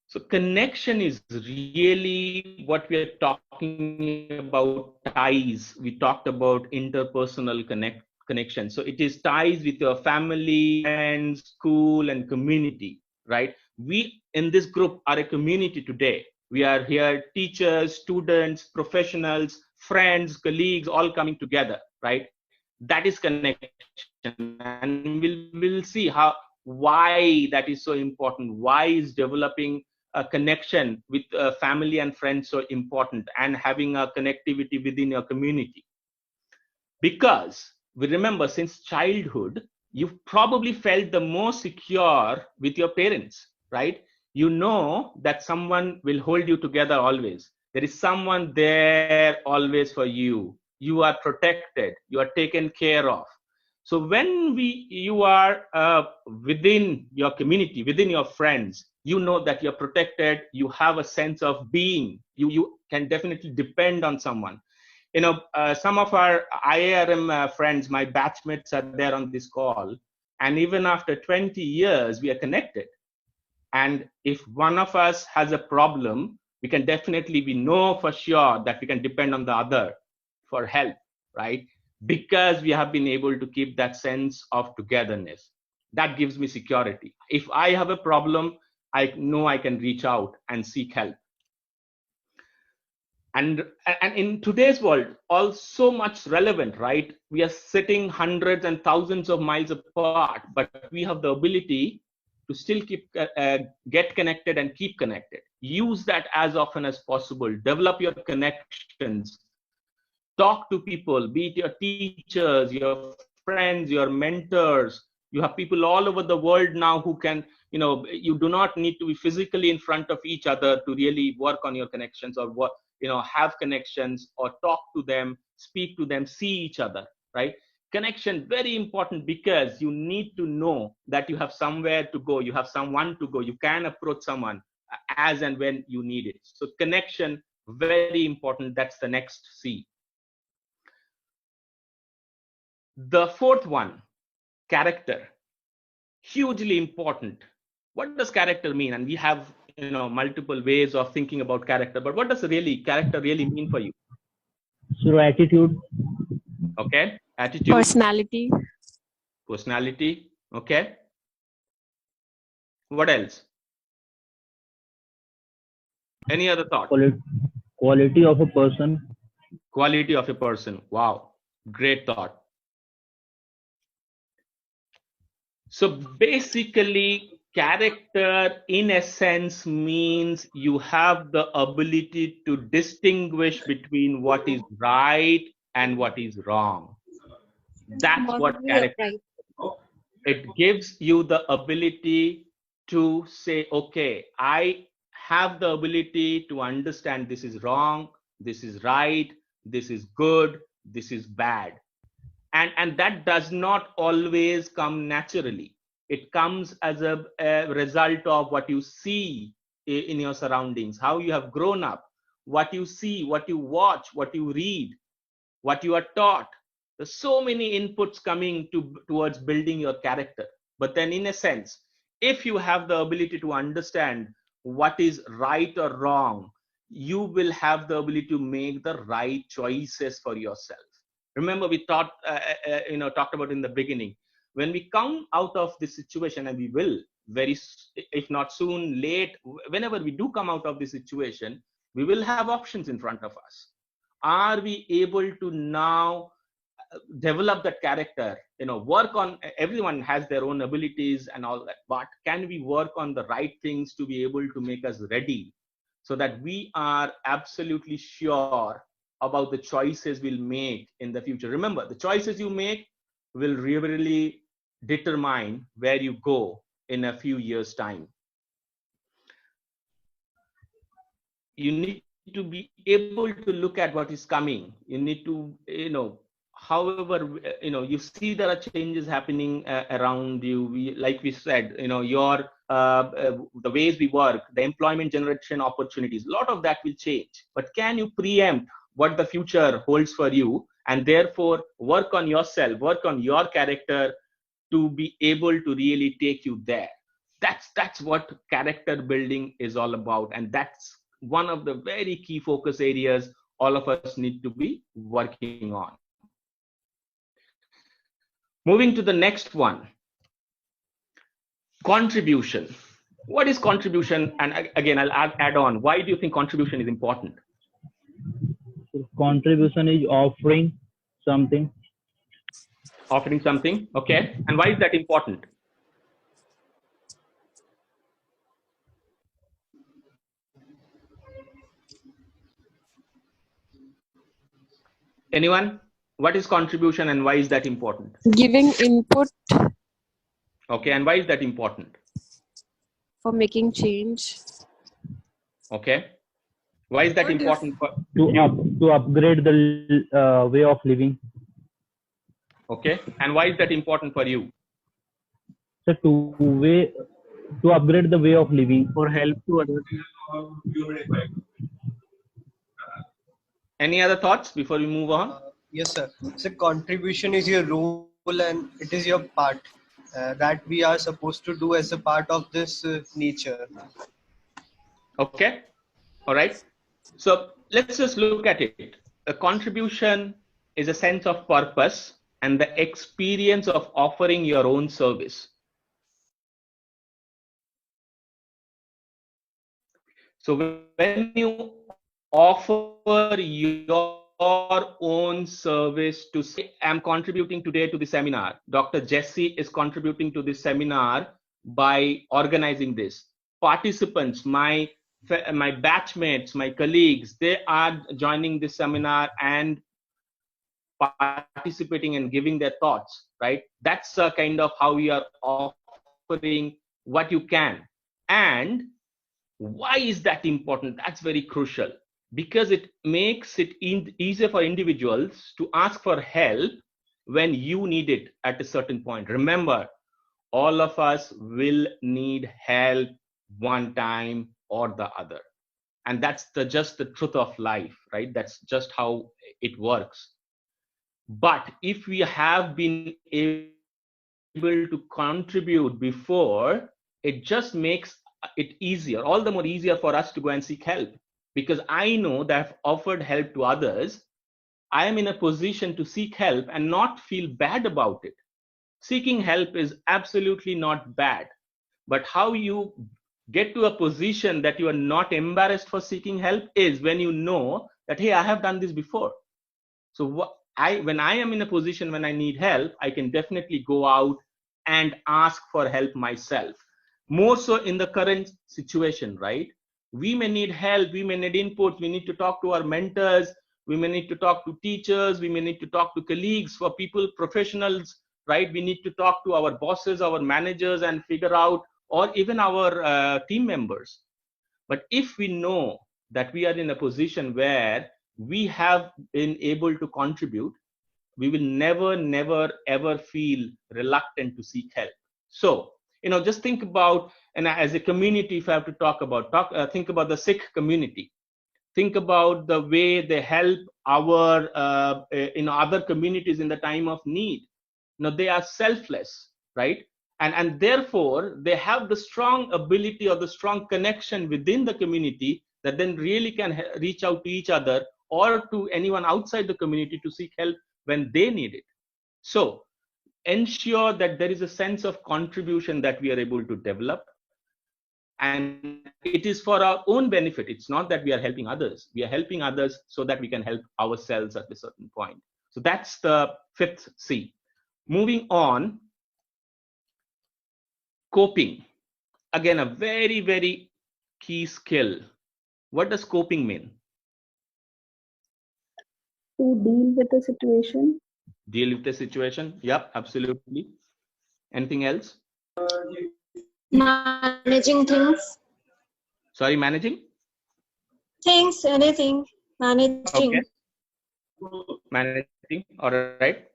Speaker 1: So connection is really what we are talking about, ties. We talked about interpersonal connection. So it is ties with your family, friends, school, and community, right? We in this group are a community today. We are here, teachers, students, professionals, friends, colleagues, all coming together, right? That is connection. And we'll see why that is so important. Why is developing a connection with family and friends so important, and having a connectivity within your community? Because we remember, since childhood, you've probably felt the most secure with your parents, right? You know that someone will hold you together always. There is someone there always for you. You are protected. You are taken care of. So when you are within your community, within your friends, you know that you're protected. You have a sense of being. You can definitely depend on someone. Some of our IARM friends, my batchmates, are there on this call. And even after 20 years, we are connected. And if one of us has a problem, we know for sure that we can depend on the other for help, right? Because we have been able to keep that sense of togetherness. That gives me security. If I have a problem, I know I can reach out and seek help. And in today's world, also much relevant, right? We are sitting hundreds and thousands of miles apart, but we have the ability to still get connected and keep connected. Use that as often as possible. Develop your connections. Talk to people, be it your teachers, your friends, your mentors, You have people all over the world now who can, you do not need to be physically in front of each other to really work on your connections or what, have connections or talk to them, speak to them, see each other, right? Connection, very important, because you need to know that you have somewhere to go, you have someone to go, you can approach someone as and when you need it. So connection, very important. That's the next C. The fourth one, character, hugely important. What does character mean? And we have multiple ways of thinking about character, but what does character really mean for you?
Speaker 7: So attitude.
Speaker 1: Okay, attitude.
Speaker 15: Personality.
Speaker 1: Personality. Okay. What else? Any other thought?
Speaker 7: Quality of a person.
Speaker 1: Quality of a person. Wow, great thought. So basically, character in essence means you have the ability to distinguish between what is right and what is wrong. That's what character is. It gives you the ability to say, okay, I have the ability to understand this is wrong, this is right, this is good, this is bad. And that does not always come naturally. It comes as a result of what you see in your surroundings, how you have grown up, what you see, what you watch, what you read, what you are taught. There's so many inputs coming towards building your character. But then in a sense, if you have the ability to understand what is right or wrong, you will have the ability to make the right choices for yourself. Remember, we talked about in the beginning, when we come out of this situation, and we will if not soon, late, whenever we do come out of this situation, we will have options in front of us. Are we able to now develop that character, work on, everyone has their own abilities and all that, but can we work on the right things to be able to make us ready so that we are absolutely sure about the choices we'll make in the future? Remember, the choices you make will really determine where you go in a few years' time. You need to be able to look at what is coming. You need to, however, you see there are changes happening around you. Like we said, the ways we work, the employment generation opportunities, a lot of that will change. But can you preempt what the future holds for you, and therefore work on yourself, work on your character to be able to really take you there? That's what character building is all about, and that's one of the very key focus areas all of us need to be working on. Moving to the next one, contribution. What is contribution? And again, I'll add on, why do you think contribution is important?
Speaker 7: Contribution is offering something.
Speaker 1: Offering something, okay. And why is that important? Anyone? What is contribution and why is that important?
Speaker 15: Giving input.
Speaker 1: Okay, and why is that important?
Speaker 15: For making change.
Speaker 1: Okay. Why is that important for
Speaker 7: to upgrade the way of living?
Speaker 1: Okay, and why is that important for you?
Speaker 7: So to upgrade the way of living,
Speaker 8: for help to others.
Speaker 1: Any other thoughts before we move on?
Speaker 11: Yes, sir. So contribution is your role and it is your part that we are supposed to do as a part of this nature.
Speaker 1: Okay. All right. So let's just look at it. A contribution is a sense of purpose and the experience of offering your own service. So when you offer your own service to say, I'm contributing today to the seminar, Dr. Jesse is contributing to this seminar by organizing this. Participants, my batchmates, my colleagues, they are joining this seminar and participating and giving their thoughts, right? That's kind of how we are offering what you can. And why is that important? That's very crucial, because it makes it easier for individuals to ask for help when you need it at a certain point. Remember, all of us will need help one time or the other. And that's just the truth of life, right? That's just how it works. But if we have been able to contribute before, it just makes it easier, all the more easier for us to go and seek help. Because I know that I've offered help to others, I am in a position to seek help and not feel bad about it. Seeking help is absolutely not bad. But how you get to a position that you are not embarrassed for seeking help is when you know that, hey, I have done this before. So when I am in a position when I need help, I can definitely go out and ask for help myself. More so in the current situation, right? We may need help, we may need input, we need to talk to our mentors, we may need to talk to teachers, we may need to talk to colleagues, for people, professionals, right? We need to talk to our bosses, our managers, and figure out, or even our team members. But if we know that we are in a position where we have been able to contribute, we will never, ever feel reluctant to seek help. So, just think about, and as a community, if I have to talk about, think about the Sikh community. Think about the way they help our, other communities in the time of need. They are selfless, right? And therefore, they have the strong ability or the strong connection within the community that then really can reach out to each other or to anyone outside the community to seek help when they need it. So ensure that there is a sense of contribution that we are able to develop. And it is for our own benefit. It's not that we are helping others. We are helping others so that we can help ourselves at a certain point. So that's the 5th C. Moving on, coping. Again, a very, very key skill. What does coping mean?
Speaker 14: To deal with the situation.
Speaker 1: Deal with the situation. Yep, absolutely. Anything else?
Speaker 13: Managing things.
Speaker 1: Sorry, managing?
Speaker 13: Things, anything. Managing.
Speaker 1: Okay. Managing. All right.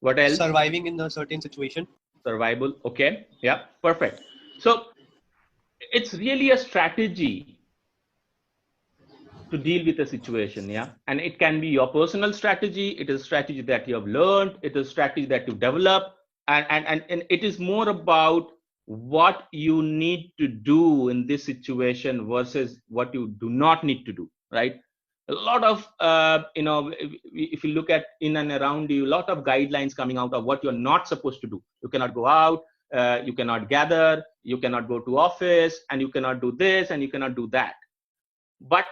Speaker 1: What else?
Speaker 11: Surviving in a certain situation.
Speaker 1: Survival. Okay. Yeah, perfect. So it's really a strategy to deal with a situation. Yeah. And it can be your personal strategy. It is a strategy that you have learned. It is a strategy that you develop. And it is more about what you need to do in this situation versus what you do not need to do, right? A lot of, if you look at in and around you, a lot of guidelines coming out of what you're not supposed to do. You cannot go out, you cannot gather, you cannot go to office, and you cannot do this, and you cannot do that. But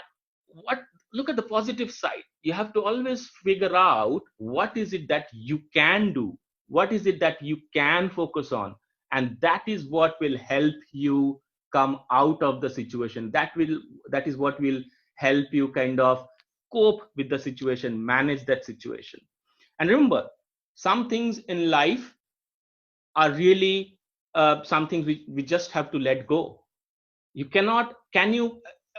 Speaker 1: look at the positive side. You have to always figure out what is it that you can do, what is it that you can focus on, and that is what will help you come out of the situation. That is what will help you kind of cope with the situation, manage that situation. And remember, some things in life are really some things we just have to let go.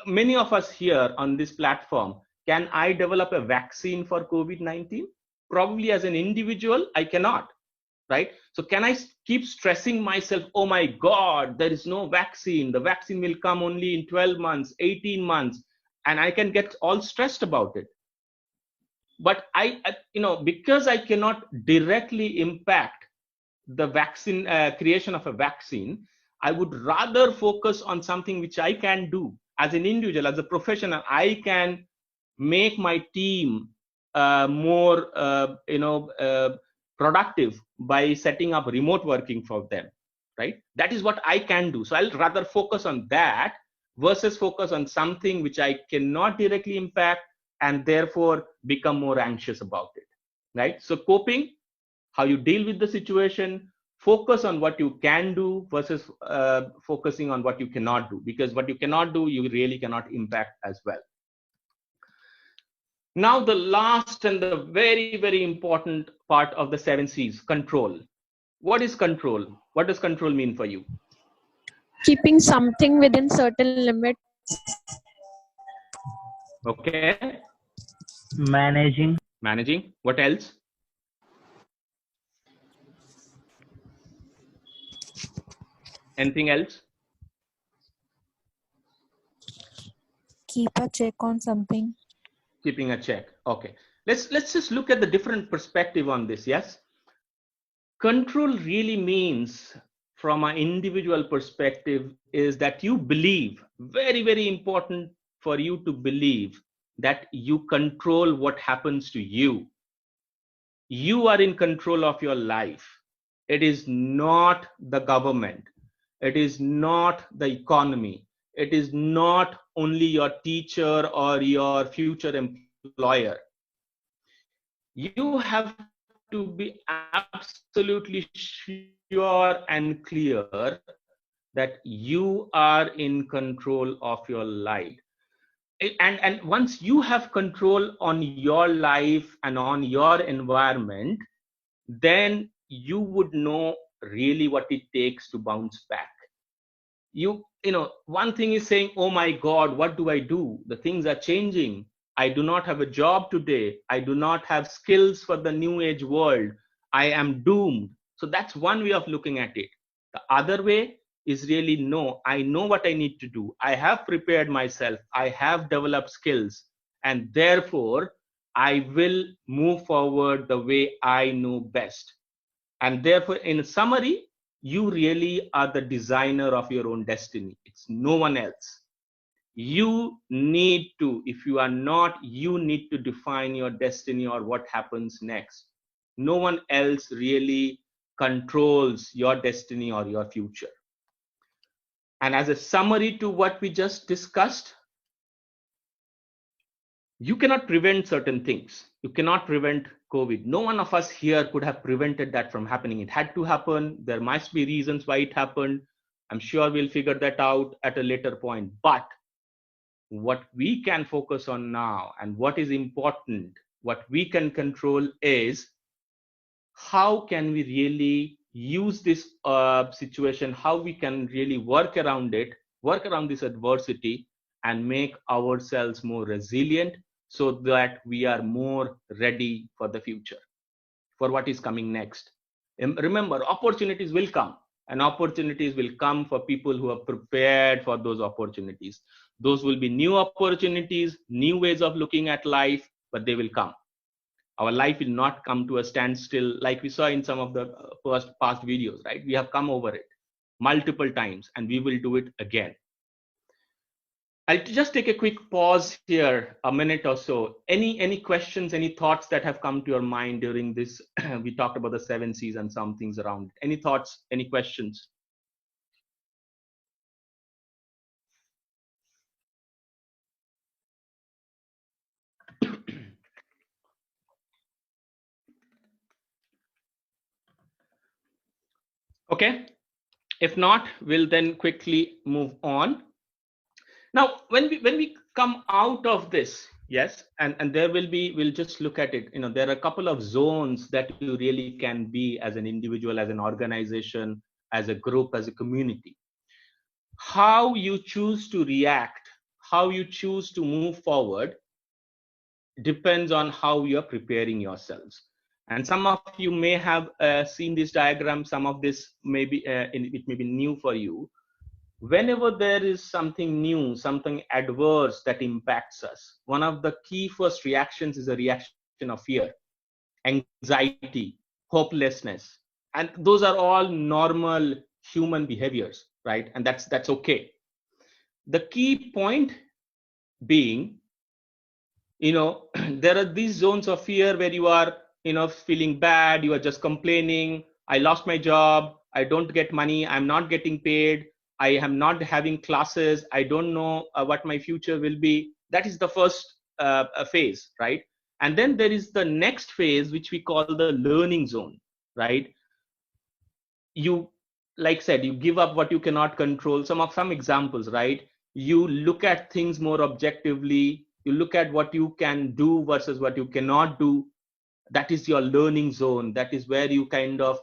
Speaker 1: Many of us here on this platform, can I develop a vaccine for COVID-19? Probably as an individual, I cannot, right? So can I keep stressing myself, oh my God, there is no vaccine. The vaccine will come only in 12 months, 18 months. And I can get all stressed about it. But because I cannot directly impact the vaccine, creation of a vaccine, I would rather focus on something which I can do as an individual, as a professional. I can make my team more, productive by setting up remote working for them, right? That is what I can do. So I'll rather focus on that versus focus on something which I cannot directly impact and therefore become more anxious about it, right? So coping, how you deal with the situation, focus on what you can do versus focusing on what you cannot do, because what you cannot do, you really cannot impact as well. Now the last and the very, very important part of the 7 C's, control. What is control? What does control mean for you?
Speaker 15: Keeping something within certain limits.
Speaker 1: Okay.
Speaker 7: Managing.
Speaker 1: Managing. What else? Anything else?
Speaker 16: Keep a check on something.
Speaker 1: Keeping a check. Okay. Let's just look at the different perspective on this. Yes. Control really means, from an individual perspective, is that you believe, very, very important for you to believe that you control what happens to you. You are in control of your life. It is not the government. It is not the economy. It is not only your teacher or your future employer. You have to be absolutely sure and clear that you are in control of your life. And once you have control on your life and on your environment, then you would know really what it takes to bounce back. You know, one thing is saying, oh my God, what do I do? The things are changing. I do not have a job today. I do not have skills for the new age world. I am doomed. So that's one way of looking at it. The other way is really, no, I know what I need to do. I have prepared myself. I have developed skills. And therefore, I will move forward the way I know best. And therefore, in summary, you really are the designer of your own destiny. It's no one else. You need to, if you are not, you need to define your destiny or what happens next. No one else really controls your destiny or your future. And as a summary to what we just discussed, you cannot prevent certain things. You cannot prevent COVID. No one of us here could have prevented that from happening. It had to happen. There must be reasons why it happened. I'm sure we'll figure that out at a later point. But what we can focus on now and what is important, what we can control is how can we really use this situation, how we can really work around it, work around this adversity and make ourselves more resilient so that we are more ready for the future, for what is coming next. And remember, opportunities will come, and opportunities will come for people who are prepared for those opportunities. Those will be new opportunities, new ways of looking at life, but they will come. Our life will not come to a standstill like we saw in some of the past videos, right? We have come over it multiple times and we will do it again. I'll just take a quick pause here, a minute or so. Any questions, any thoughts that have come to your mind during this? We talked about the 7 C's and some things around it. Any thoughts, any questions? Okay, if not, we'll then quickly move on. Now, when we come out of this, yes, and there will be, we'll just look at it, you know, there are a couple of zones that you really can be as an individual, as an organization, as a group, as a community. How you choose to react, how you choose to move forward depends on how you're preparing yourselves. And some of you may have seen this diagram, some of this may be, it may be new for you. Whenever there is something new, something adverse that impacts us, one of the key first reactions is a reaction of fear, anxiety, hopelessness. And those are all normal human behaviors, right? And that's okay. The key point being, you know, there are these zones of fear where you are, you know, feeling bad, you are just complaining, I lost my job, I don't get money, I'm not getting paid, I am not having classes, I don't know what my future will be. That is the first phase, right? And then there is the next phase, which we call the learning zone, right? You, like I said, you give up what you cannot control. Some examples, right? You look at things more objectively, You look at what you can do versus what you cannot do. That is your learning zone. That is where you kind of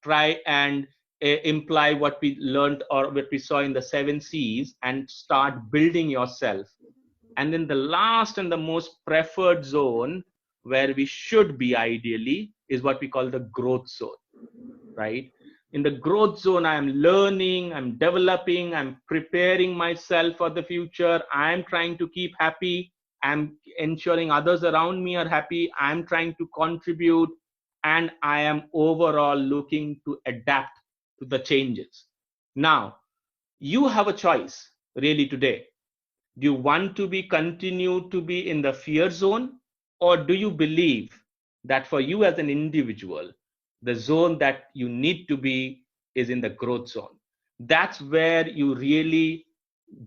Speaker 1: try and imply what we learned or what we saw in the 7 C's and start building yourself. And then the last and the most preferred zone where we should be ideally is what we call the growth zone, right? In the growth zone, I am learning, I'm developing, I'm preparing myself for the future. I'm trying to keep happy. I'm ensuring others around me are happy. I'm trying to contribute, and I am overall looking to adapt to the changes. Now, you have a choice really today. Do you want to continue to be in the fear zone, or do you believe that for you as an individual, the zone that you need to be is in the growth zone? That's where you really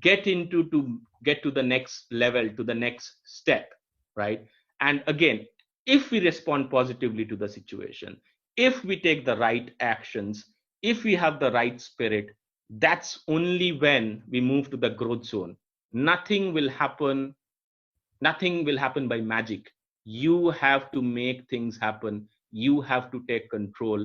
Speaker 1: get into to get to the next level, to the next step, right? And again, if we respond positively to the situation, if we take the right actions, if we have the right spirit, that's only when we move to the growth zone. Nothing will happen by magic. You have to make things happen. You have to take control.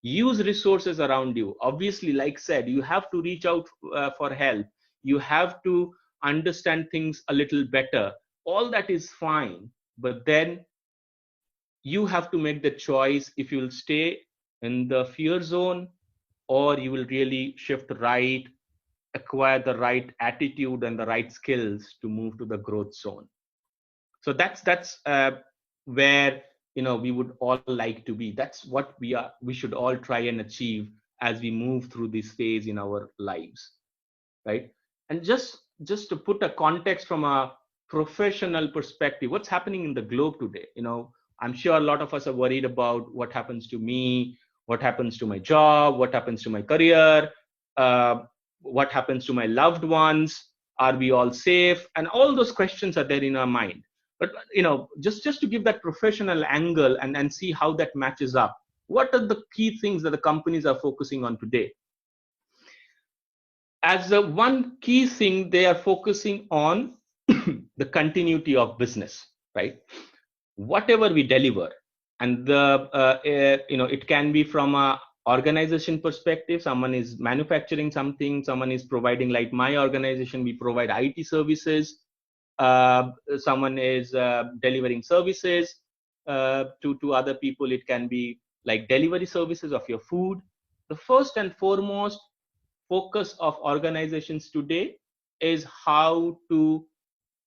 Speaker 1: Use resources around you. Obviously, like said, you have to reach out for help. You have to understand things a little better. All that is fine, but then you have to make the choice if you will stay in the fear zone or you will really shift right, acquire the right attitude and the right skills to move to the growth zone. So that's where we would all like to be. That's what we should all try and achieve as we move through this phase in our lives, right? And just to put a context from a professional perspective, what's happening in the globe today? I'm sure a lot of us are worried about what happens to me, what happens to my job, what happens to my career, what happens to my loved ones, are we all safe? And all those questions are there in our mind. But just to give that professional angle and see how that matches up, what are the key things that the companies are focusing on today? As one key thing, they are focusing on the continuity of business, right? Whatever we deliver, and it can be from a organization perspective. Someone is manufacturing something, someone is providing, like my organization, we provide IT services. Someone is delivering services to other people. It can be like delivery services of your food. The first and foremost focus of organizations today is how to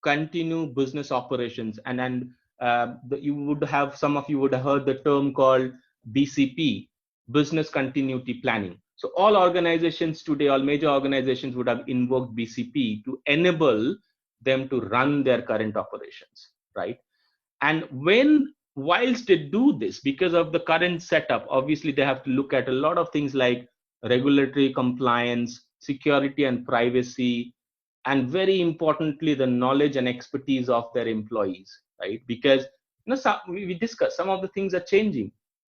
Speaker 1: continue business operations. And then some of you would have heard the term called BCP, business continuity planning. So all organizations today, all major organizations would have invoked BCP to enable them to run their current operations, right? And whilst they do this, because of the current setup, obviously they have to look at a lot of things like regulatory compliance, security and privacy, and very importantly, the knowledge and expertise of their employees, right? Because we discussed some of the things are changing.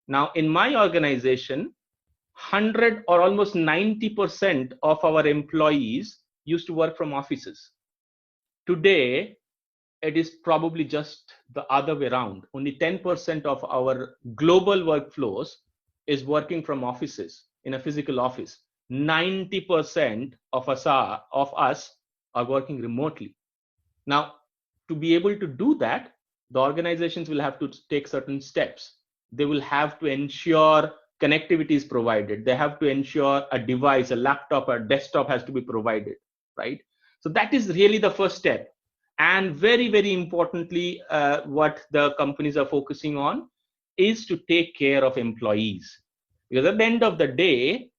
Speaker 1: Now, in my organization, 100 or almost 90% of our employees used to work from offices. Today, it is probably just the other way around. Only 10% of our global workflows is working from offices, in a physical office. 90% of us are working remotely. Now, to be able to do that, the organizations will have to take certain steps. They will have to ensure connectivity is provided. They have to ensure a device, a laptop, a desktop has to be provided, right? So that is really the first step. And very, very importantly, what the companies are focusing on is to take care of employees. Because at the end of the day,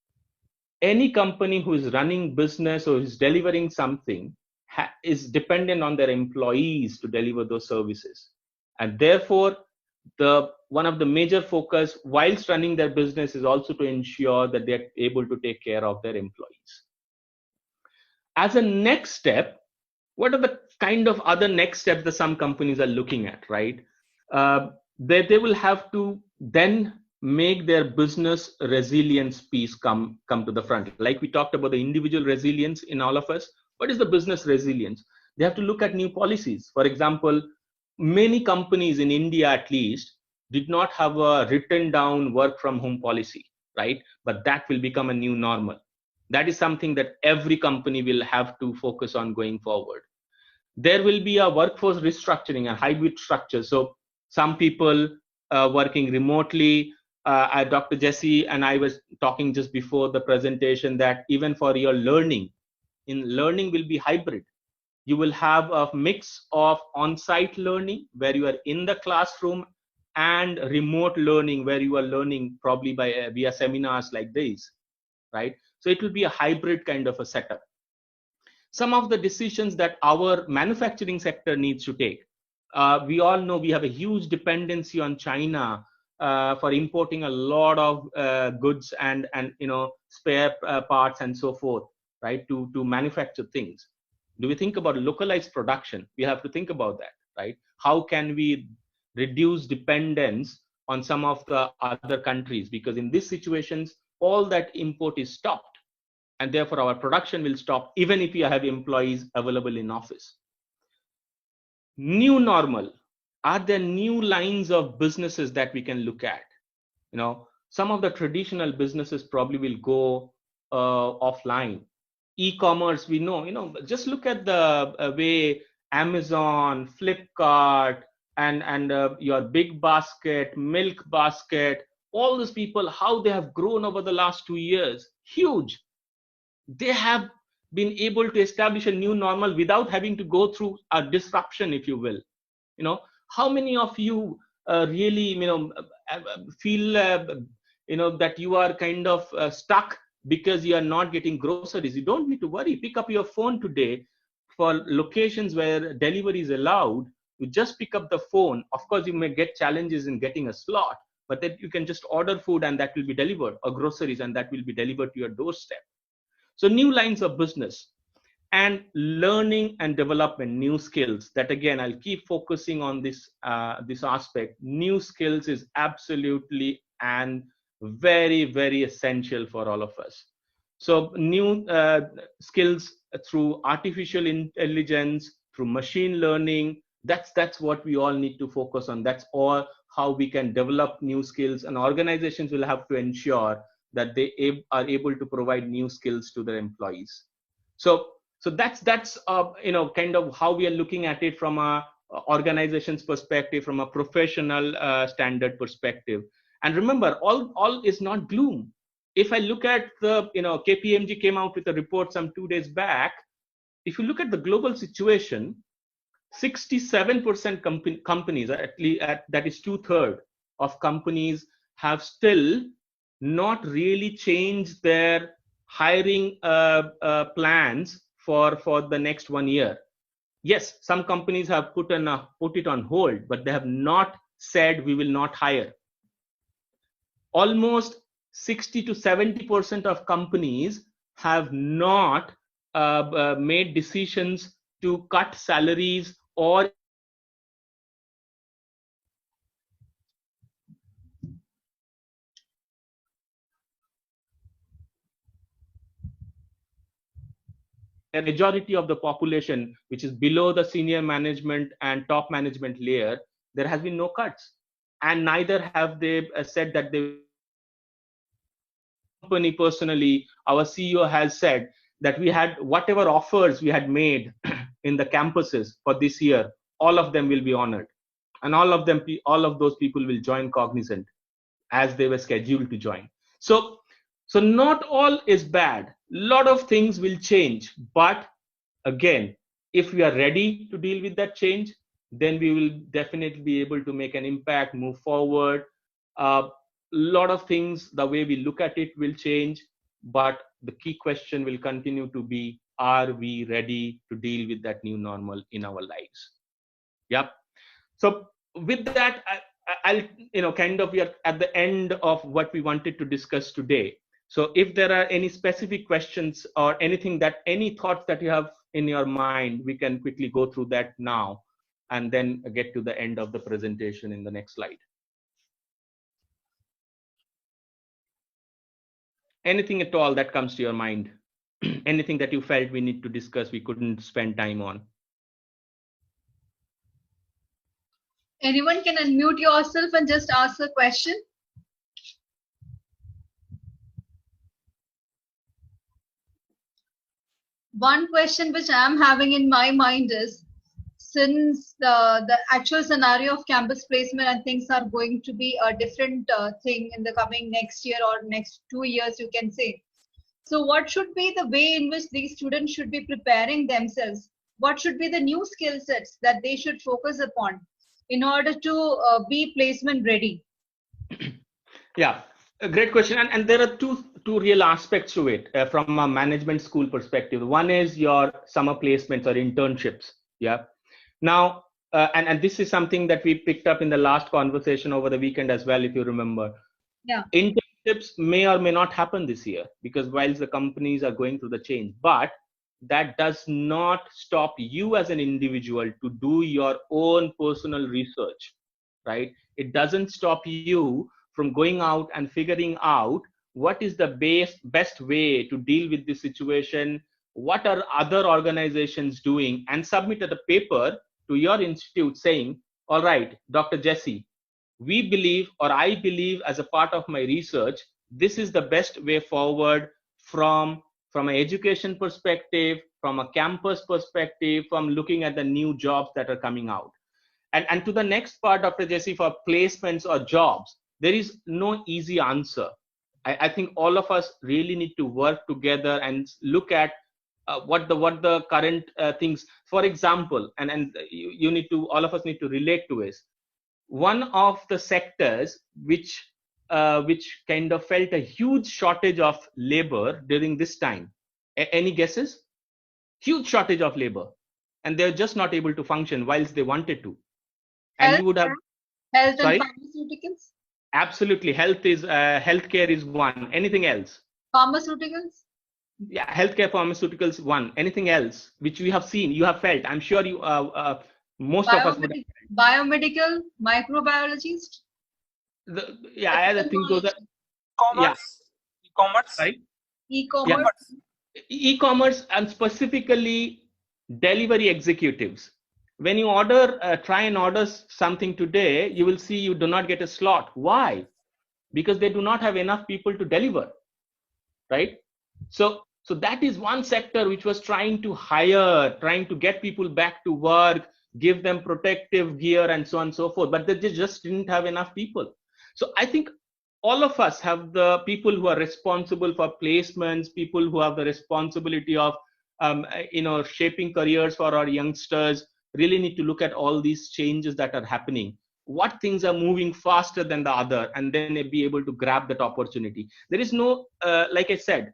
Speaker 1: any company who is running business or is delivering something is dependent on their employees to deliver those services. And therefore, one of the major focus whilst running their business is also to ensure that they're able to take care of their employees. As a next step, what are the kind of other next steps that some companies are looking at, right? They will have to then make their business resilience piece come to the front. Like we talked about the individual resilience in all of us, what is the business resilience? They have to look at new policies. For example, many companies in India, at least, did not have a written down work from home policy, right? But that will become a new normal. That is something that every company will have to focus on going forward. There will be a workforce restructuring, a hybrid structure. So some people working remotely. Dr. Jesse and I was talking just before the presentation that even for your learning will be hybrid. You will have a mix of on-site learning where you are in the classroom and remote learning where you are learning probably by via seminars like these, right? So it will be a hybrid kind of a setup. Some of the decisions that our manufacturing sector needs to take. We all know we have a huge dependency on China for importing a lot of goods and spare parts and so forth, right? To manufacture things. Do we think about localized production? We have to think about that, right? How can we reduce dependence on some of the other countries? Because in these situations, all that import is stopped. And therefore, our production will stop even if we have employees available in office. New normal. Are there new lines of businesses that we can look at? Some of the traditional businesses probably will go offline. E-commerce, we know, just look at the way Amazon, Flipkart, and your Big Basket, Milk Basket, all these people, how they have grown over the last 2 years, huge. They have been able to establish a new normal without having to go through a disruption, if you will. How many of you really, feel, that you are kind of stuck because you are not getting groceries? You don't need to worry. Pick up your phone today for locations where delivery is allowed. You just pick up the phone. Of course, you may get challenges in getting a slot, but then you can just order food and that will be delivered, or groceries, and that will be delivered to your doorstep. So new lines of business and learning and development, new skills. That again, I'll keep focusing on this aspect. New skills is absolutely and very, very essential for all of us. So new skills through artificial intelligence, through machine learning. That's what we all need to focus on. That's all how we can develop new skills, and organizations will have to ensure that they are able to provide new skills to their employees. So that's kind of how we are looking at it from a organization's perspective, from a professional standard perspective. And remember, all is not gloom. If I look at the, KPMG came out with a report some 2 days back. If you look at the global situation, 67% companies, at least that is 2/3 of companies, have still not really changed their hiring plans for the next 1 year. Yes, some companies have put it on hold, but they have not said we will not hire. Almost 60 to 70% of companies have not made decisions to cut salaries or a majority of the population, which is below the senior management and top management layer, there has been no cuts. And neither have they said that they company personally. Our CEO has said that we had whatever offers we had made in the campuses for this year, all of them will be honored. And all of those people will join Cognizant as they were scheduled to join. So not all is bad. A lot of things will change. But again, if we are ready to deal with that change, then we will definitely be able to make an impact, move forward. A lot of things, the way we look at it will change. But the key question will continue to be, are we ready to deal with that new normal in our lives? Yep. So with that, I'll we are at the end of what we wanted to discuss today. So if there are any specific questions or any thoughts that you have in your mind, we can quickly go through that now and then get to the end of the presentation in the next slide. Anything at all that comes to your mind? Anything that you felt we need to discuss, we couldn't spend time on?
Speaker 2: Anyone can unmute yourself and just ask a question. One question which I am having in my mind is, since the actual scenario of campus placement and things are going to be a different thing in the coming next year or next 2 years, you can say. So what should be the way in which these students should be preparing themselves? What should be the new skill sets that they should focus upon in order to be placement ready?
Speaker 1: Yeah, a great question. And there are two real aspects to it from a management school perspective. One is your summer placements or internships. Yeah. Now, and this is something that we picked up in the last conversation over the weekend as well, if you remember.
Speaker 2: Yeah.
Speaker 1: Internships may or may not happen this year because whilst the companies are going through the change, but that does not stop you as an individual to do your own personal research, right? It doesn't stop you from going out and figuring out what is the best way to deal with this situation, what are other organizations doing, and submit a paper to your institute saying, all right, Dr. Jesse, we believe, or I believe as a part of my research, this is the best way forward from an education perspective, from a campus perspective, from looking at the new jobs that are coming out. And to the next part, Dr. Jesse, for placements or jobs, there is no easy answer. I think all of us really need to work together and look at what the current things. For example, and you need to, all of us need to relate to is one of the sectors which kind of felt a huge shortage of labor during this time. Any guesses? Huge shortage of labor, and they're just not able to function whilst they wanted to. And you would have
Speaker 2: health
Speaker 1: sorry?
Speaker 2: And pharmaceuticals.
Speaker 1: Absolutely, healthcare is one. Anything else?
Speaker 2: Pharmaceuticals.
Speaker 1: Yeah, healthcare, pharmaceuticals, one. Anything else which we have seen, you have felt? I'm sure you, most of us would have.
Speaker 2: Biomedical, microbiologist.
Speaker 1: I think those are
Speaker 8: Commerce. E-commerce.
Speaker 1: Right?
Speaker 2: E-commerce.
Speaker 1: E-commerce and specifically delivery executives. When you try and order something today, you will see you do not get a slot. Why? Because they do not have enough people to deliver, right? So that is one sector which was trying to hire, trying to get people back to work, give them protective gear and so on and so forth, but they just didn't have enough people. So I think all of us have the people who are responsible for placements, people who have the responsibility of shaping careers for our youngsters, really need to look at all these changes that are happening. What things are moving faster than the other, and then be able to grab that opportunity. There is no, like I said,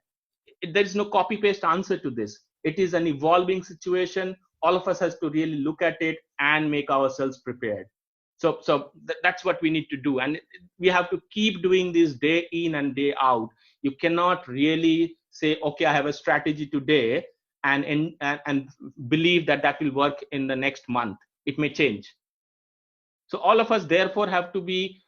Speaker 1: there is no copy-paste answer to this. It is an evolving situation. All of us has to really look at it and make ourselves prepared. So that's what we need to do. And we have to keep doing this day in and day out. You cannot really say, okay, I have a strategy today and believe that will work in the next month. It may change. So all of us therefore have to be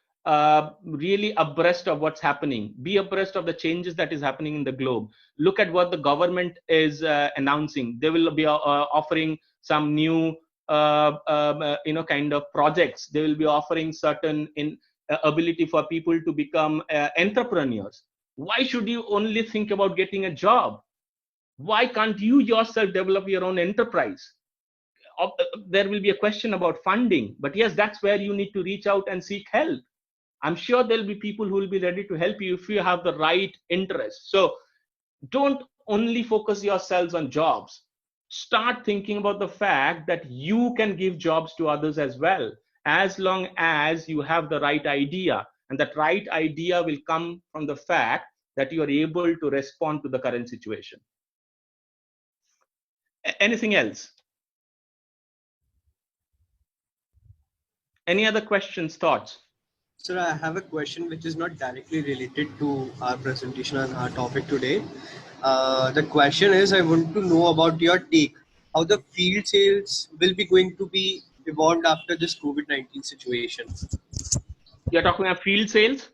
Speaker 1: really abreast of what's happening, be abreast of the changes that is happening in the globe. Look at what the government is announcing. They will be offering some new kind of projects. They will be offering certain ability for people to become entrepreneurs. Why should you only think about getting a job? Why can't you yourself develop your own enterprise? There will be a question about funding, but yes, that's where you need to reach out and seek help. I'm sure there'll be people who will be ready to help you if you have the right interest. So don't only focus yourselves on jobs. Start thinking about the fact that you can give jobs to others as well, as long as you have the right idea. And that right idea will come from the fact that you are able to respond to the current situation. Anything else? Any other questions, thoughts?
Speaker 11: Sir, I have a question which is not directly related to our presentation and our topic today. The question is, I want to know about your take, how the field sales will be going to be evolved after this COVID-19 situation.
Speaker 1: You're talking about field sales?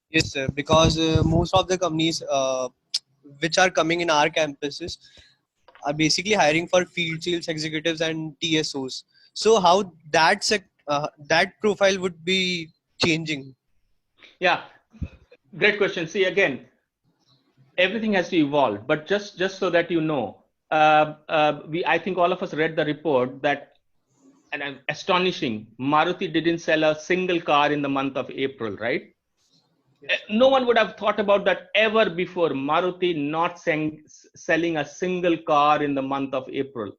Speaker 11: Yes, sir, because most of the companies which are coming in our campuses are basically hiring for field sales executives and TSOs. So how that that profile would be changing?
Speaker 1: Yeah, great question. See, again, everything has to evolve, but just so that you know, I think all of us read the report that, and astonishing, Maruti didn't sell a single car in the month of April, right? Yes. No one would have thought about that ever before. Maruti not selling a single car in the month of April.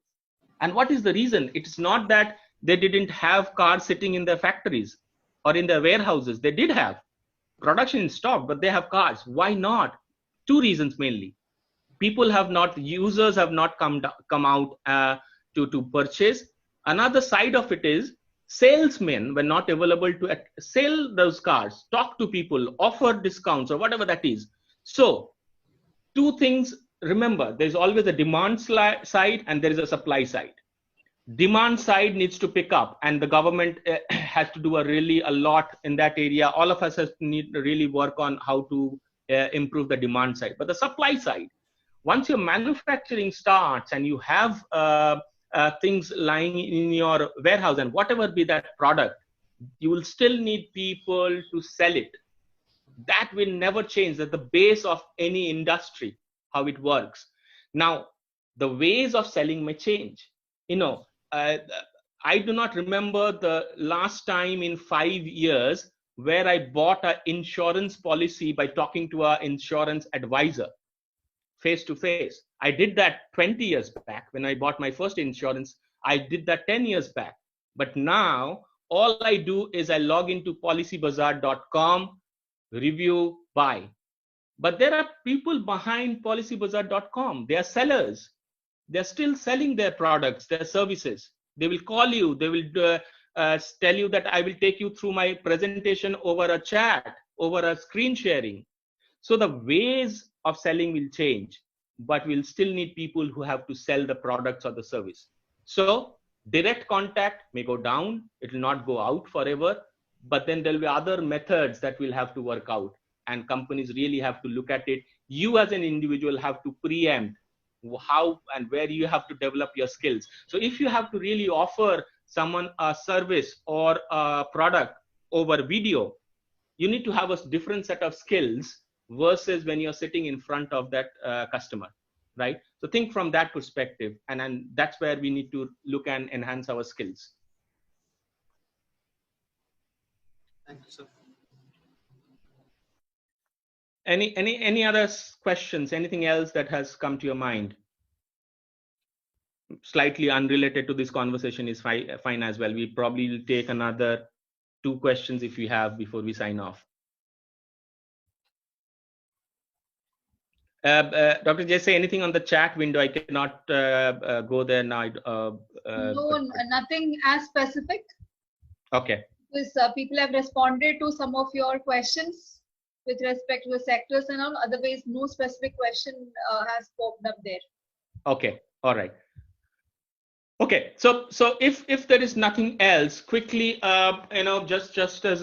Speaker 1: And what is the reason? It's not that they didn't have cars sitting in their factories or in their warehouses. They did have. Production stopped, but they have cars. Why not? Two reasons mainly. Users have not come out to purchase. Another side of it is salesmen were not available to sell those cars, talk to people, offer discounts or whatever that is. So two things, remember, there's always a demand side and there is a supply side. Demand side needs to pick up, and the government has to do a lot in that area. All of us need to really work on how to improve the demand side. But the supply side, once your manufacturing starts and you have things lying in your warehouse and whatever be that product, you will still need people to sell it. That will never change. That's the base of any industry, how it works. Now, the ways of selling may change. I do not remember the last time in 5 years where I bought an insurance policy by talking to an insurance advisor face to face. I did that 20 years back when I bought my first insurance. I did that 10 years back. But now all I do is I log into policybazaar.com, review, buy. But there are people behind policybazaar.com. They are sellers. They're still selling their products, their services. They will call you. They will tell you that I will take you through my presentation over a chat, over a screen sharing. So the ways of selling will change, but we'll still need people who have to sell the products or the service. So direct contact may go down. It will not go out forever, but then there'll be other methods that we'll have to work out, and companies really have to look at it. You as an individual have to preempt how and where you have to develop your skills. So if you have to really offer someone a service or a product over video, you need to have a different set of skills versus when you're sitting in front of that customer, right? So think from that perspective, and that's where we need to look and enhance our skills.
Speaker 11: Thank you, sir.
Speaker 1: Any other questions? Anything else that has come to your mind? Slightly unrelated to this conversation is fine as well. We probably will take another 2 questions if we have before we sign off. Dr. Jesse, anything on the chat window? I cannot go there now.
Speaker 2: No, nothing as specific.
Speaker 1: Okay.
Speaker 2: Because people have responded to some of your questions with respect to the sectors and all. Otherwise, no specific question has popped up there.
Speaker 1: Okay. All right. Okay. So if there is nothing else, quickly, just as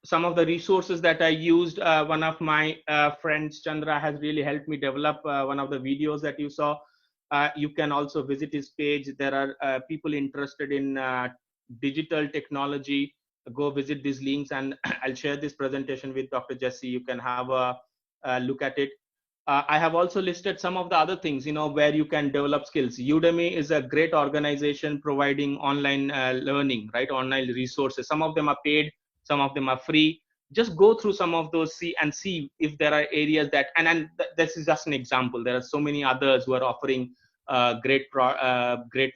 Speaker 1: some of the resources that I used, one of my friends, Chandra, has really helped me develop one of the videos that you saw. You can also visit his page. There are people interested in digital technology. Go visit these links, and I'll share this presentation with Dr. Jesse. You can have a look at it. I have also listed some of the other things, where you can develop skills. Udemy is a great organization providing online learning, right? Online resources. Some of them are paid, some of them are free. Just go through some of those, see if there are areas that, and this is just an example. There are so many others who are offering great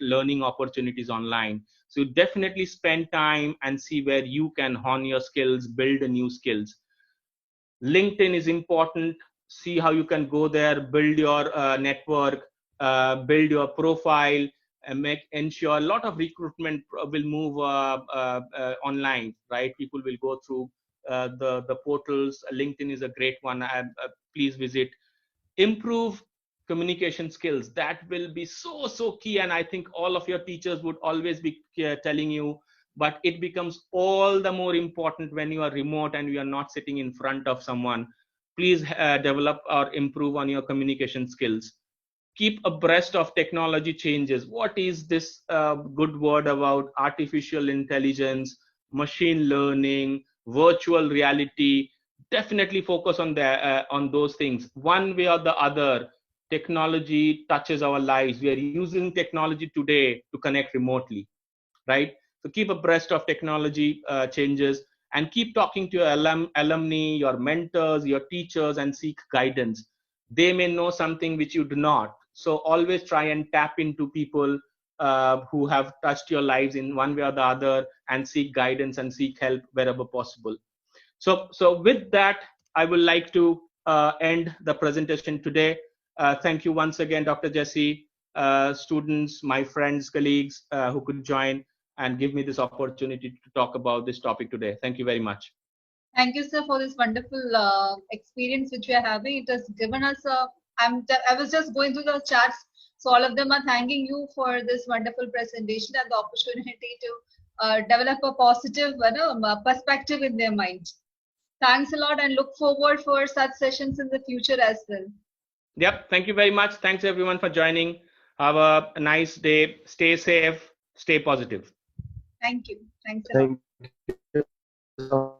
Speaker 1: learning opportunities online. So definitely spend time and see where you can hone your skills, build new skills. LinkedIn is important. See how you can go there, build your network, build your profile, and ensure a lot of recruitment will move online, right? People will go through the portals. LinkedIn is a great one. Please visit. Improve communication skills. That will be so key, and I think all of your teachers would always be telling you, but it becomes all the more important when you are remote and you are not sitting in front of someone. Please develop or improve on your communication skills. keep abreast of technology changes. What is this good word about artificial intelligence, machine learning, virtual reality? Definitely focus on those things. One way or the other, technology touches our lives. We are using technology today to connect remotely, right? So keep abreast of technology changes, and keep talking to your alumni, your mentors, your teachers, and seek guidance. They may know something which you do not. So always try and tap into people who have touched your lives in one way or the other, and seek guidance and seek help wherever possible. So with that, I would like to end the presentation today. Thank you once again, Dr. Jesse, students, my friends, colleagues who could join and give me this opportunity to talk about this topic today. Thank you very much.
Speaker 2: Thank you, sir, for this wonderful experience which we are having. It has given us I was just going through the chats, so all of them are thanking you for this wonderful presentation and the opportunity to develop a positive perspective in their mind. Thanks a lot, and look forward for such sessions in the future as well.
Speaker 1: Yep. Thank you very much. Thanks everyone for joining. Have a nice day. Stay safe. Stay positive.
Speaker 2: Thank you. Thanks a lot.
Speaker 11: Thank you.